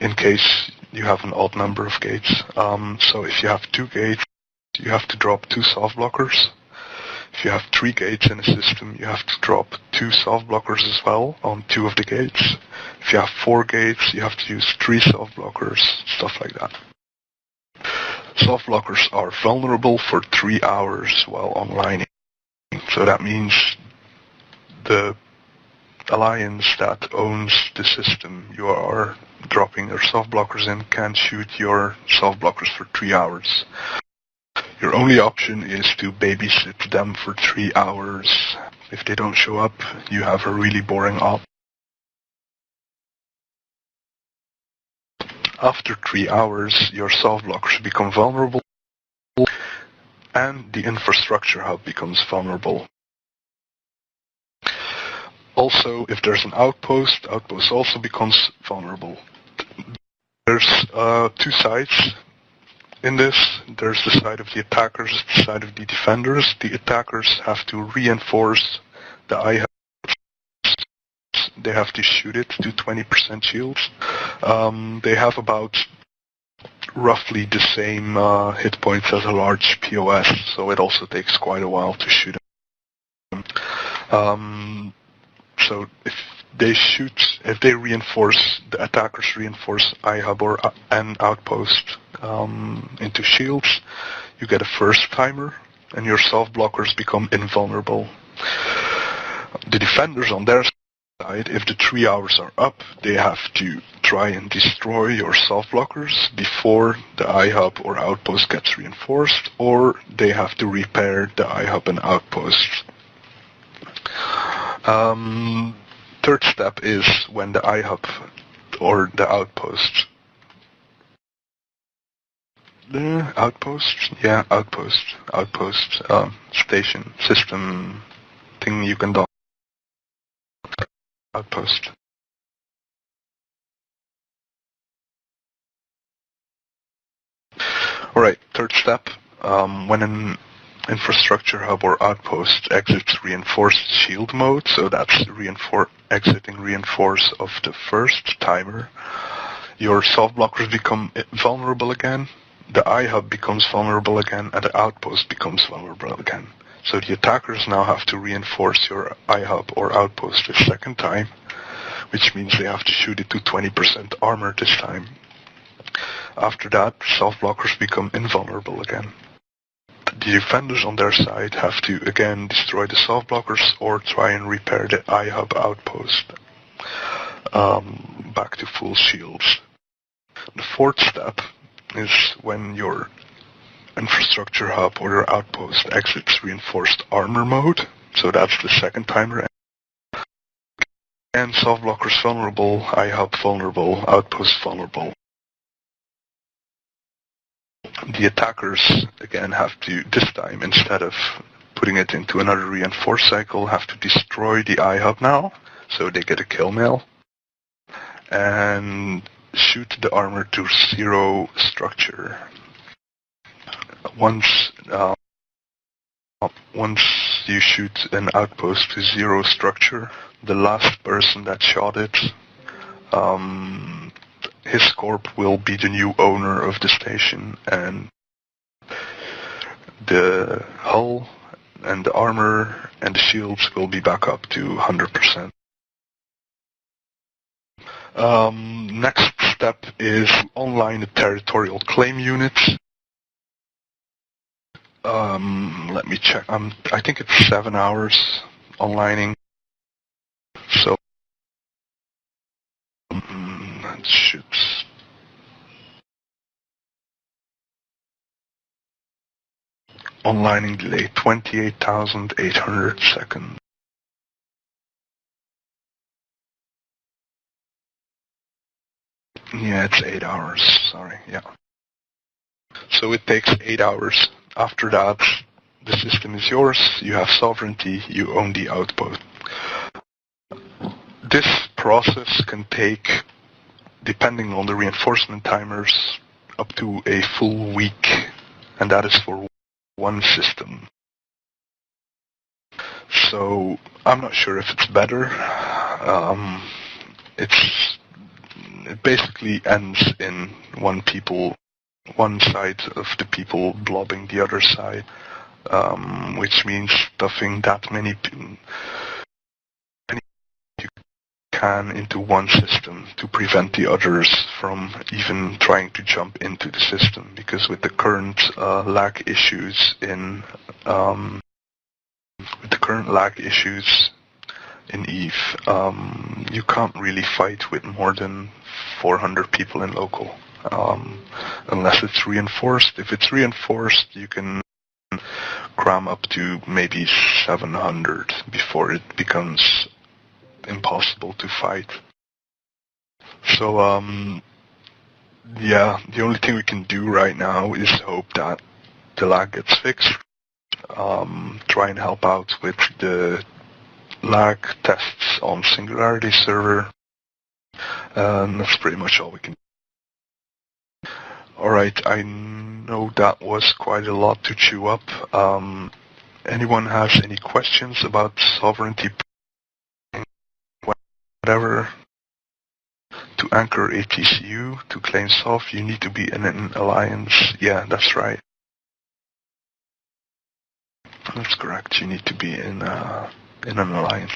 in case you have an odd number of gates. So if you have 2 gates, you have to drop 2 soft blockers. If you have 3 gates in a system, you have to drop 2 soft blockers as well on 2 of the gates. If you have 4 gates, you have to use 3 soft blockers, stuff like that. Soft blockers are vulnerable for 3 hours while online. So that means the alliance that owns the system you are dropping your soft blockers in can't shoot your soft blockers for 3 hours. Your only option is to babysit them for 3 hours. If they don't show up, you have a really boring op. After 3 hours, your soft blockers become vulnerable, and the infrastructure hub becomes vulnerable. Also, if there's an outpost also becomes vulnerable. There's 2 sides in this. There's the side of the attackers, the side of the defenders. The attackers have to reinforce the iHub. They have to shoot it to 20% shields. They have about roughly the same hit points as a large POS, so it also takes quite a while to shoot them. So if they reinforce, the attackers reinforce iHub or an outpost into shields, you get a first timer, and your soft blockers become invulnerable. The defenders on their side, if the 3 hours are up, they have to try and destroy your soft blockers before the iHub or outpost gets reinforced, or they have to repair the iHub and outpost. Third step is when the iHub or the outpost. Outpost, station, system, thing you can dock. Outpost. Alright, third step, when an infrastructure hub or outpost exits reinforced shield mode, so that's exiting reinforce of the first timer, your soft blockers become vulnerable again, the iHub becomes vulnerable again, and the outpost becomes vulnerable again. So the attackers now have to reinforce your iHub or outpost a second time, which means they have to shoot it to 20% armor this time. After that, soft blockers become invulnerable again. The defenders on their side have to again destroy the soft blockers or try and repair the iHub outpost back to full shields. The fourth step is when your infrastructure hub or your outpost exits reinforced armor mode, so that's the second timer. And soft blockers vulnerable, iHub vulnerable, outpost vulnerable. The attackers, again, have to, this time, instead of putting it into another reinforce cycle, have to destroy the iHub now, so they get a kill mail, and shoot the armor to 0 structure. Once you shoot an outpost with 0 structure, the last person that shot it, his corp will be the new owner of the station, and the hull and the armor and the shields will be back up to 100%. Next step is online the territorial claim units. Let me check. I think it's 7 hours onlining. So it should. Onlining delay 28,800 seconds. Yeah, it's 8 hours. Sorry. Yeah. So it takes 8 hours. After that, the system is yours. You have sovereignty. You own the outpost. This process can take, depending on the reinforcement timers, up to a full week, and that is for one system. So I'm not sure if it's better. It basically ends in one side of the people blobbing the other side, which means stuffing that many you can into one system to prevent the others from even trying to jump into the system. Because with the current lag issues in EVE, you can't really fight with more than 400 people in local, unless it's reinforced. If it's reinforced, you can cram up to maybe 700 before it becomes impossible to fight. So, yeah, the only thing we can do right now is hope that the lag gets fixed. Try and help out with the lag tests on Singularity server. And that's pretty much all we can do. Alright, I know that was quite a lot to chew up. Anyone has any questions about sovereignty? Whatever. To anchor a TCU, to claim SOV, you need to be in an alliance. Yeah, that's right. That's correct. You need to be in an alliance.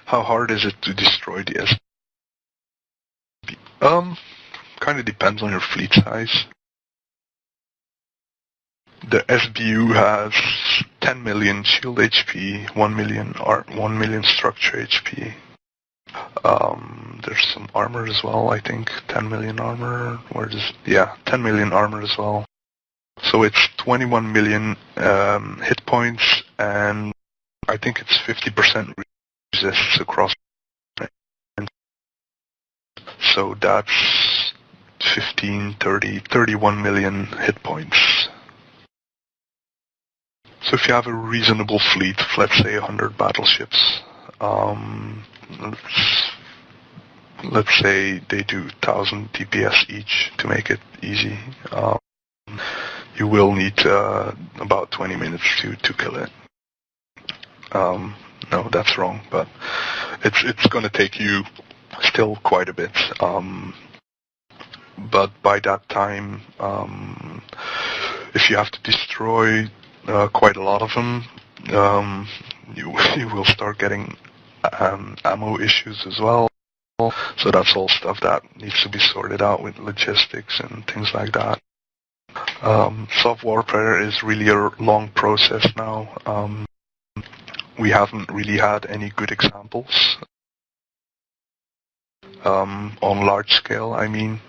How hard is it to destroy the SB? Kind of depends on your fleet size. The SBU has 10 million shield HP, 1 million structure HP. There's some armor as well, I think. 10 million armor. 10 million armor as well. So it's 21 million hit points, and I think it's 50% resists across. So that's 15, 30, 31 million hit points. So if you have a reasonable fleet, let's say 100 battleships, let's say they do 1,000 DPS each to make it easy. You will need about 20 minutes to kill it. No, that's wrong, but it's going to take you still quite a bit. But by that time, if you have to destroy quite a lot of them, you will start getting ammo issues as well. So that's all stuff that needs to be sorted out with logistics and things like that. Soft warfare is really a long process now. We haven't really had any good examples on large scale, I mean,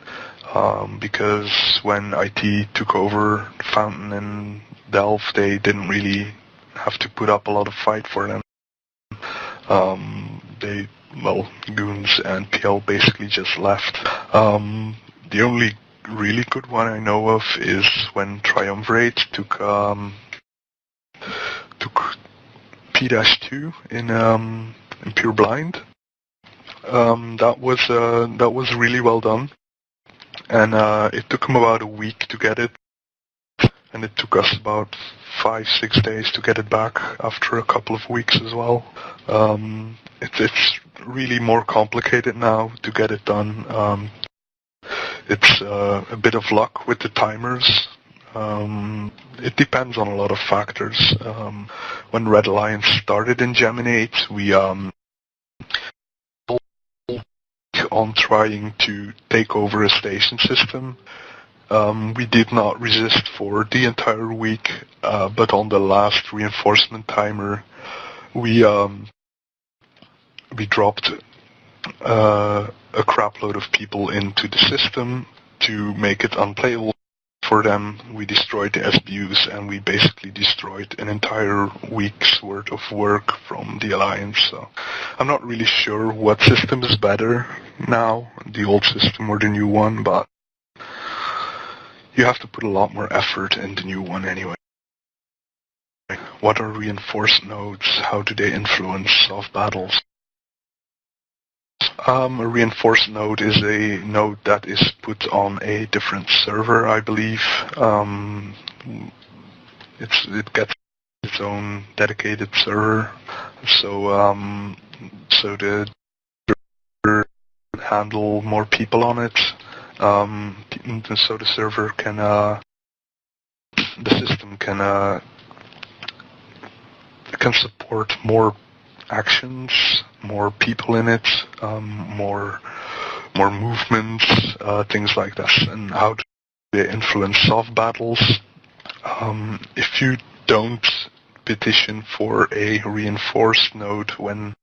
because when IT took over Fountain and Delve, they didn't really have to put up a lot of fight for them. Goons and PL basically just left. The only really good one I know of is when Triumvirate took T-2 in Pure Blind. That was really well done, and it took him about a week to get it, and it took us about 5-6 days to get it back after a couple of weeks as well. It's really more complicated now to get it done. It's a bit of luck with the timers. It depends on a lot of factors. When Red Alliance started in Geminate, we on trying to take over a station system. We did not resist for the entire week, but on the last reinforcement timer, we dropped a crap load of people into the system to make it unplayable for them. We destroyed the SBUs, and we basically destroyed an entire week's worth of work from the Alliance. So I'm not really sure what system is better now, the old system or the new one, but you have to put a lot more effort in the new one anyway. What are reinforced nodes? How do they influence soft battles? A reinforced node is a node that is put on a different server, I believe. It gets its own dedicated server, so the server can handle more people on it. So the server can, the system can support more actions, more people in it, more movements, things like that. And how do they influence soft battles? If you don't petition for a reinforced node when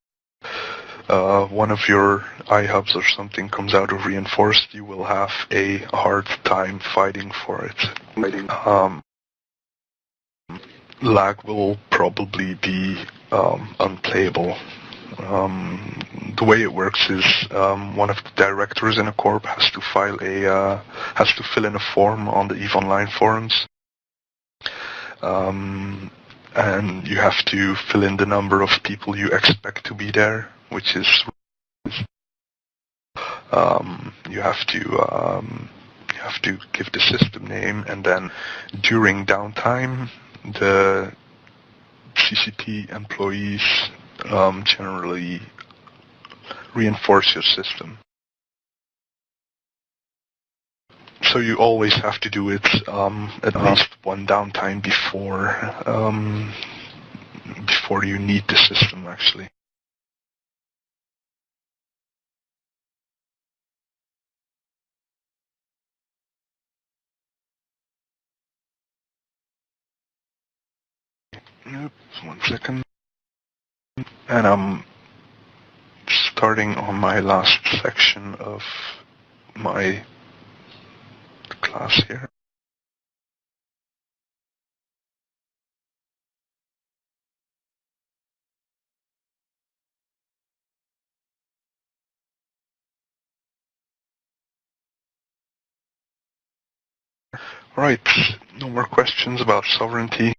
one of your iHubs or something comes out of reinforced, you will have a hard time fighting for it. Lag will probably be unplayable. The way it works is one of the directors in a corp has to fill in a form on the EVE Online forums, and you have to fill in the number of people you expect to be there, which is you have to give the system name, and then during downtime, the CCP employees generally reinforce your system. So you always have to do it at least one downtime before you need the system, actually. Yep, 1 second. And I'm starting on my last section of my class here. Right, no more questions about sovereignty.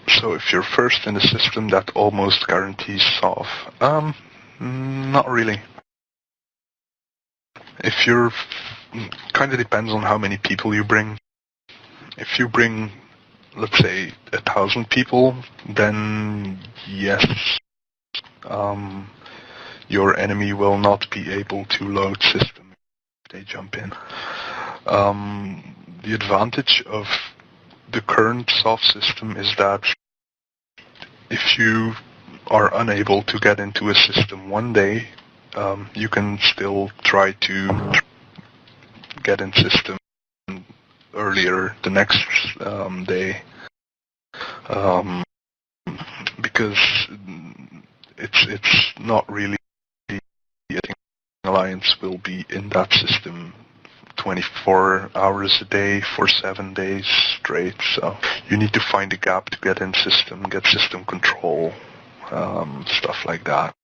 So if you're first in the system, that almost guarantees solve. Not really. If you're, kind of depends on how many people you bring. If you bring, let's say, 1,000 people, then yes, your enemy will not be able to load system if they jump in. The advantage of the current soft system is that if you are unable to get into a system one day, you can still try to get in system earlier the next day, because it's not really, I think Alliance will be in that system 24 hours a day for 7 days straight, so you need to find a gap to get in system, get system control, stuff like that.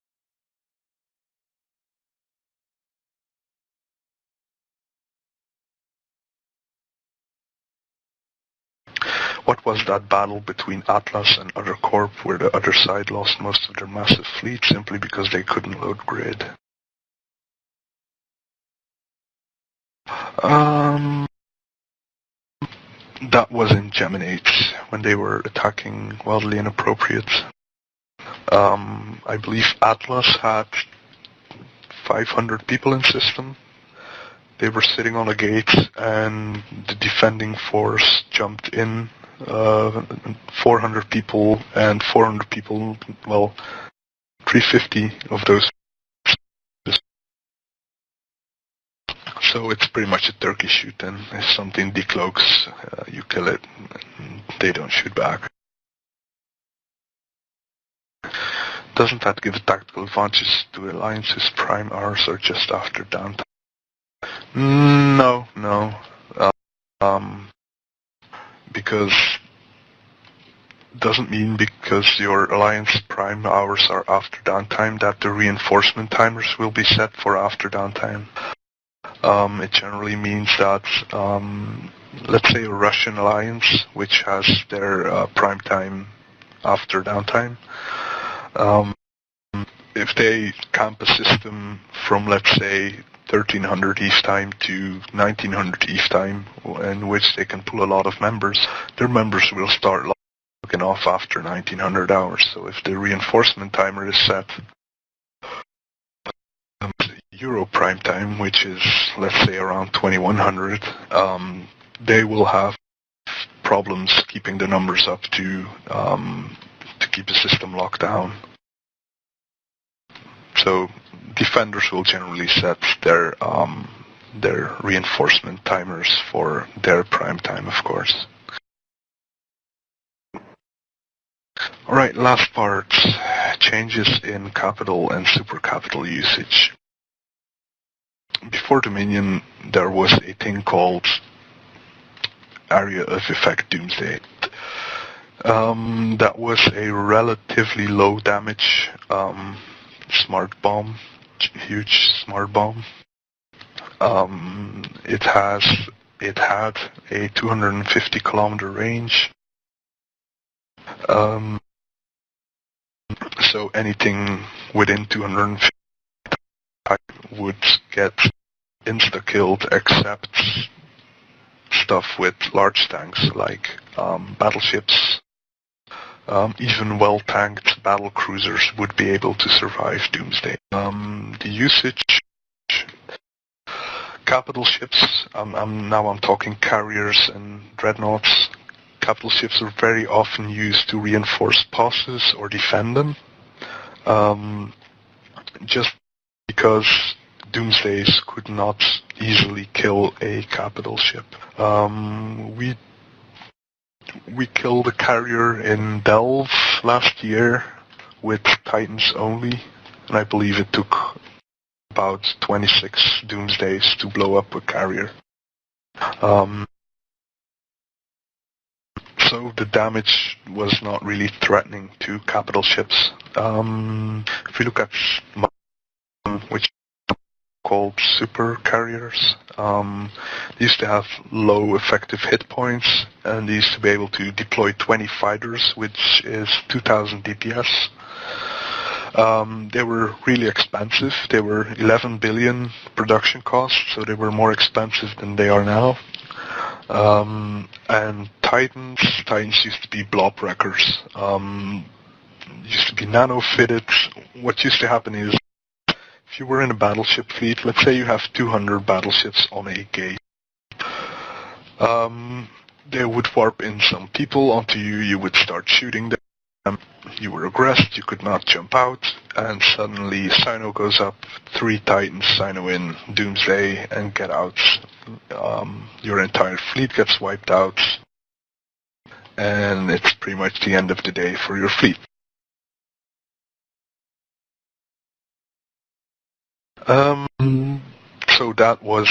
What was that battle between Atlas and Other Corp where the other side lost most of their massive fleet simply because they couldn't load grid? That was in Geminate, when they were attacking Wildly Inappropriate. I believe Atlas had 500 people in system. They were sitting on a gate, and the defending force jumped in, 400 people, and 400 people, well, 350 of those. So it's pretty much a turkey shoot, and if something decloaks, you kill it, and they don't shoot back. Doesn't that give a tactical advantage to alliances prime hours or just after downtime? No. Because doesn't mean because your alliance prime hours are after downtime that the reinforcement timers will be set for after downtime. It generally means that, let's say a Russian alliance, which has their prime time after downtime, if they camp a system from, let's say, 1300 East time to 1900 East time, in which they can pull a lot of members, their members will start logging off after 1900 hours. So if the reinforcement timer is set Euro prime time, which is, let's say, around 2100, they will have problems keeping the numbers up to keep the system locked down. So defenders will generally set their reinforcement timers for their prime time, of course. Alright, last part. Changes in capital and supercapital usage. Before Dominion, there was a thing called Area of Effect Doomsday. That was a relatively low damage smart bomb, huge smart bomb. It had a 250 kilometer range. So anything within 250 would get insta-killed except stuff with large tanks like battleships. Even well-tanked battle cruisers would be able to survive Doomsday. The usage, capital ships, I'm talking carriers and dreadnoughts. Capital ships are very often used to reinforce posses or defend them. Just because Doomsdays could not easily kill a capital ship. We killed a carrier in Delve last year with Titans only, and I believe it took about 26 Doomsdays to blow up a carrier. So the damage was not really threatening to capital ships. If we look at which called super carriers. They used to have low effective hit points, and they used to be able to deploy 20 fighters, which is 2000 DPS. They were really expensive. They were 11 billion production costs, so they were more expensive than they are now. And Titans used to be blob wreckers. Used to be nano-fitted. What used to happen is, if you were in a battleship fleet, let's say you have 200 battleships on a gate, they would warp in some people onto you, you would start shooting them, you were aggressed, you could not jump out, and suddenly Sino goes up, 3 Titans Sino in, Doomsday, and get out. Your entire fleet gets wiped out, and it's pretty much the end of the day for your fleet. So that was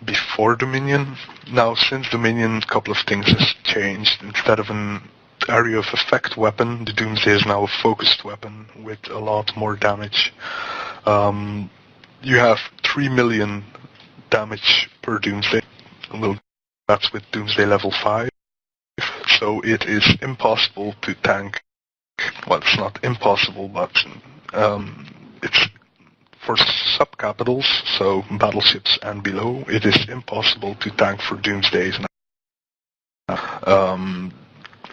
before Dominion. Now, since Dominion, a couple of things has changed. Instead of an area of effect weapon, the Doomsday is now a focused weapon with a lot more damage. You have 3 million damage per Doomsday. Well, that's with Doomsday level 5. So it is impossible to tank. Well, it's not impossible, but it's for subcapitals, so battleships and below, it is impossible to tank for doomsdays now.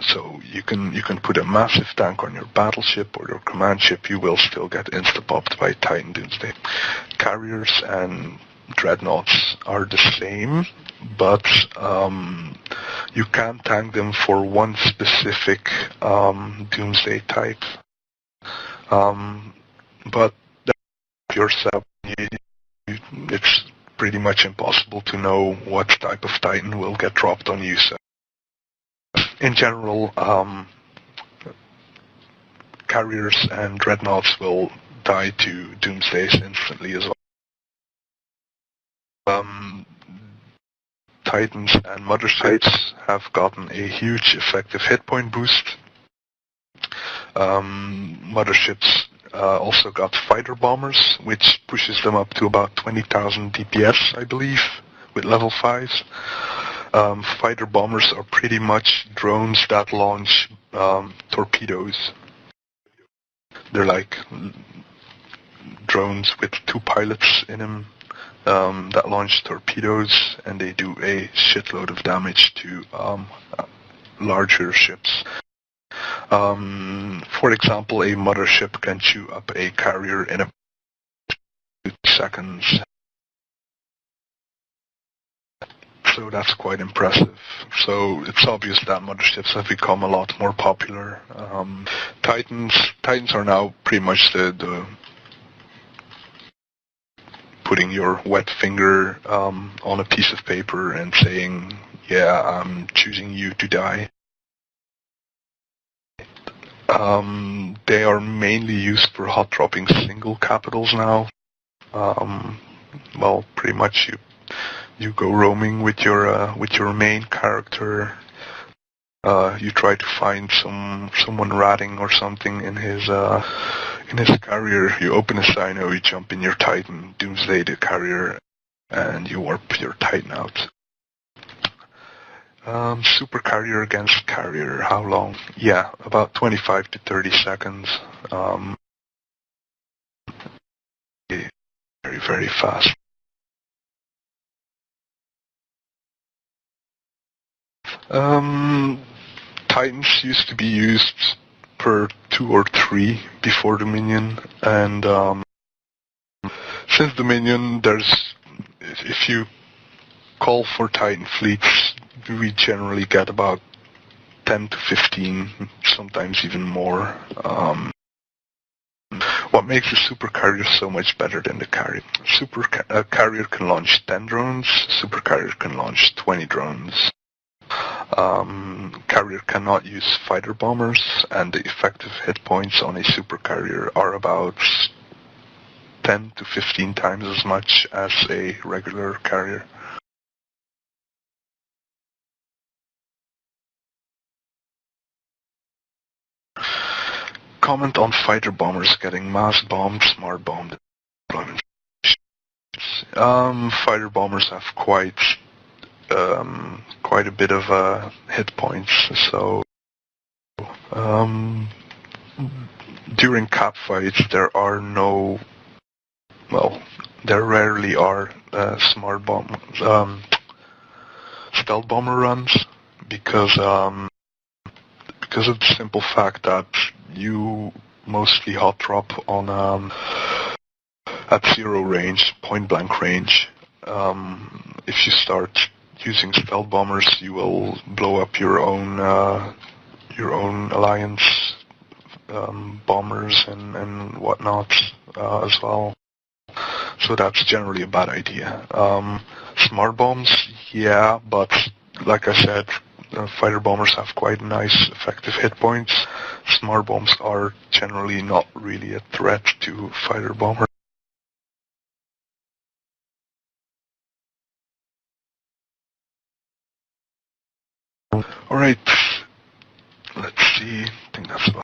So you can put a massive tank on your battleship or your command ship, you will still get insta-popped by Titan Doomsday. Carriers and dreadnoughts are the same, but you can tank them for one specific Doomsday type. But yourself, it's pretty much impossible to know what type of Titan will get dropped on you. So in general, carriers and dreadnoughts will die to Doomsdays instantly as well. Titans and motherships have gotten a huge effective hit point boost. Motherships also got fighter bombers, which pushes them up to about 20,000 DPS, I believe, with level 5s. Fighter bombers are pretty much drones that launch torpedoes. They're like drones with 2 pilots in them that launch torpedoes, and they do a shitload of damage to larger ships. For example, a mothership can chew up a carrier in about 2 seconds. So that's quite impressive. So it's obvious that motherships have become a lot more popular. Titans are now pretty much the putting your wet finger on a piece of paper and saying, yeah, I'm choosing you to die. They are mainly used for hot dropping single capitals now. Well, pretty much you go roaming with your main character. You try to find someone ratting or something in his carrier. You open a Sino, you jump in your Titan, Doomsday the carrier, and you warp your Titan out. Super carrier against carrier, how long? Yeah, about 25 to 30 seconds. Very, very fast. Titans used to be used per 2 or 3 before Dominion, and since Dominion, if you call for Titan fleets, we generally get about 10 to 15, sometimes even more. What makes a super carrier so much better than the carrier? Carrier can launch 10 drones, super carrier can launch 20 drones. Carrier cannot use fighter bombers, and the effective hit points on a super carrier are about 10 to 15 times as much as a regular carrier. Comment on fighter bombers getting mass bombed, smart bombed. Fighter bombers have quite a bit of hit points, so during cap fights there rarely are stealth bomber runs because of the simple fact that you mostly hot drop on at 0 range, point blank range. If you start using stealth bombers, you will blow up your own alliance bombers and whatnot as well. So that's generally a bad idea. Smart bombs, yeah, but like I said, fighter bombers have quite nice effective hit points. Smart bombs are generally not really a threat to fighter bombers. Alright, let's see, I think that's about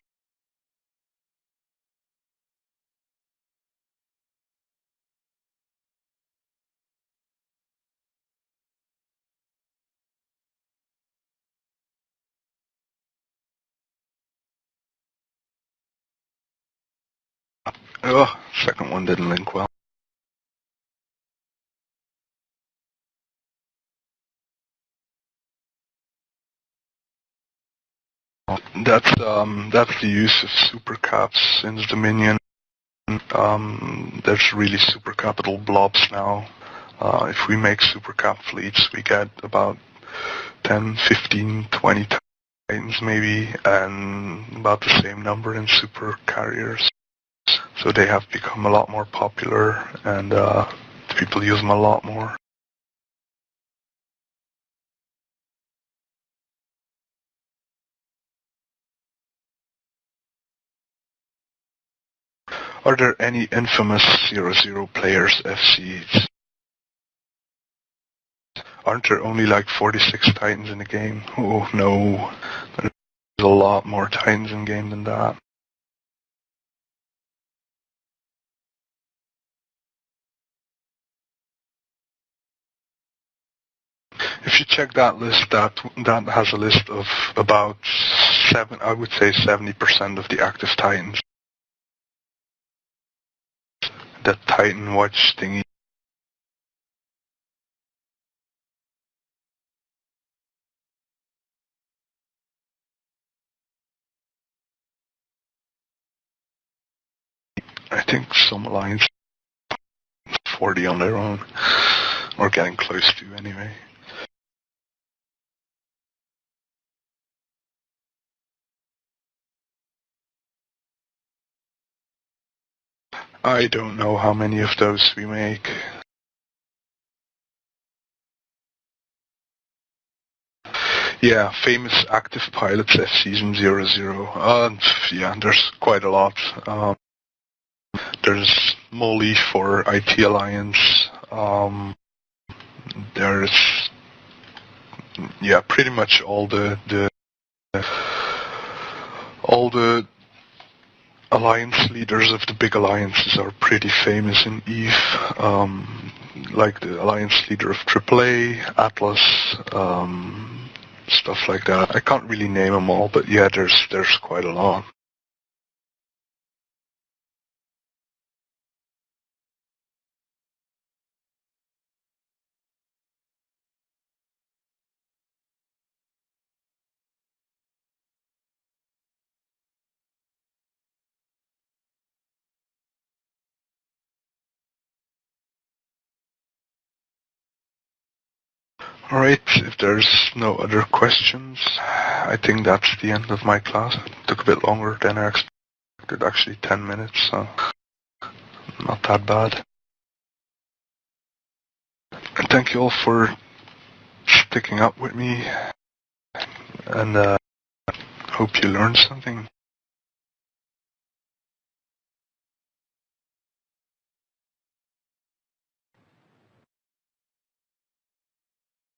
Oh, second one didn't link well. That's the use of supercaps in the Dominion. There's really super capital blobs now. If we make supercap fleets, we get about 10, 15, 20 Titans maybe, and about the same number in super carriers. So they have become a lot more popular, and people use them a lot more. Are there any infamous 0-0 players FCs? Aren't there only like 46 Titans in the game? Oh no, there's a lot more Titans in game than that. If you check that list, that has a list of about I would say 70% of the active Titans. That Titan Watch thingy. I think some alliance 40 on their own, or getting close to anyway. I don't know how many of those we make. Yeah, famous active pilots F season 00. Yeah, there's quite a lot. There's Molly for IT Alliance. There's pretty much all the alliance leaders of the big alliances are pretty famous in EVE. Like the alliance leader of AAA, Atlas, stuff like that. I can't really name them all, but yeah, there's quite a lot. Alright, if there's no other questions, I think that's the end of my class. It took a bit longer than I expected, actually 10 minutes, so not that bad. And thank you all for sticking up with me, and hope you learned something.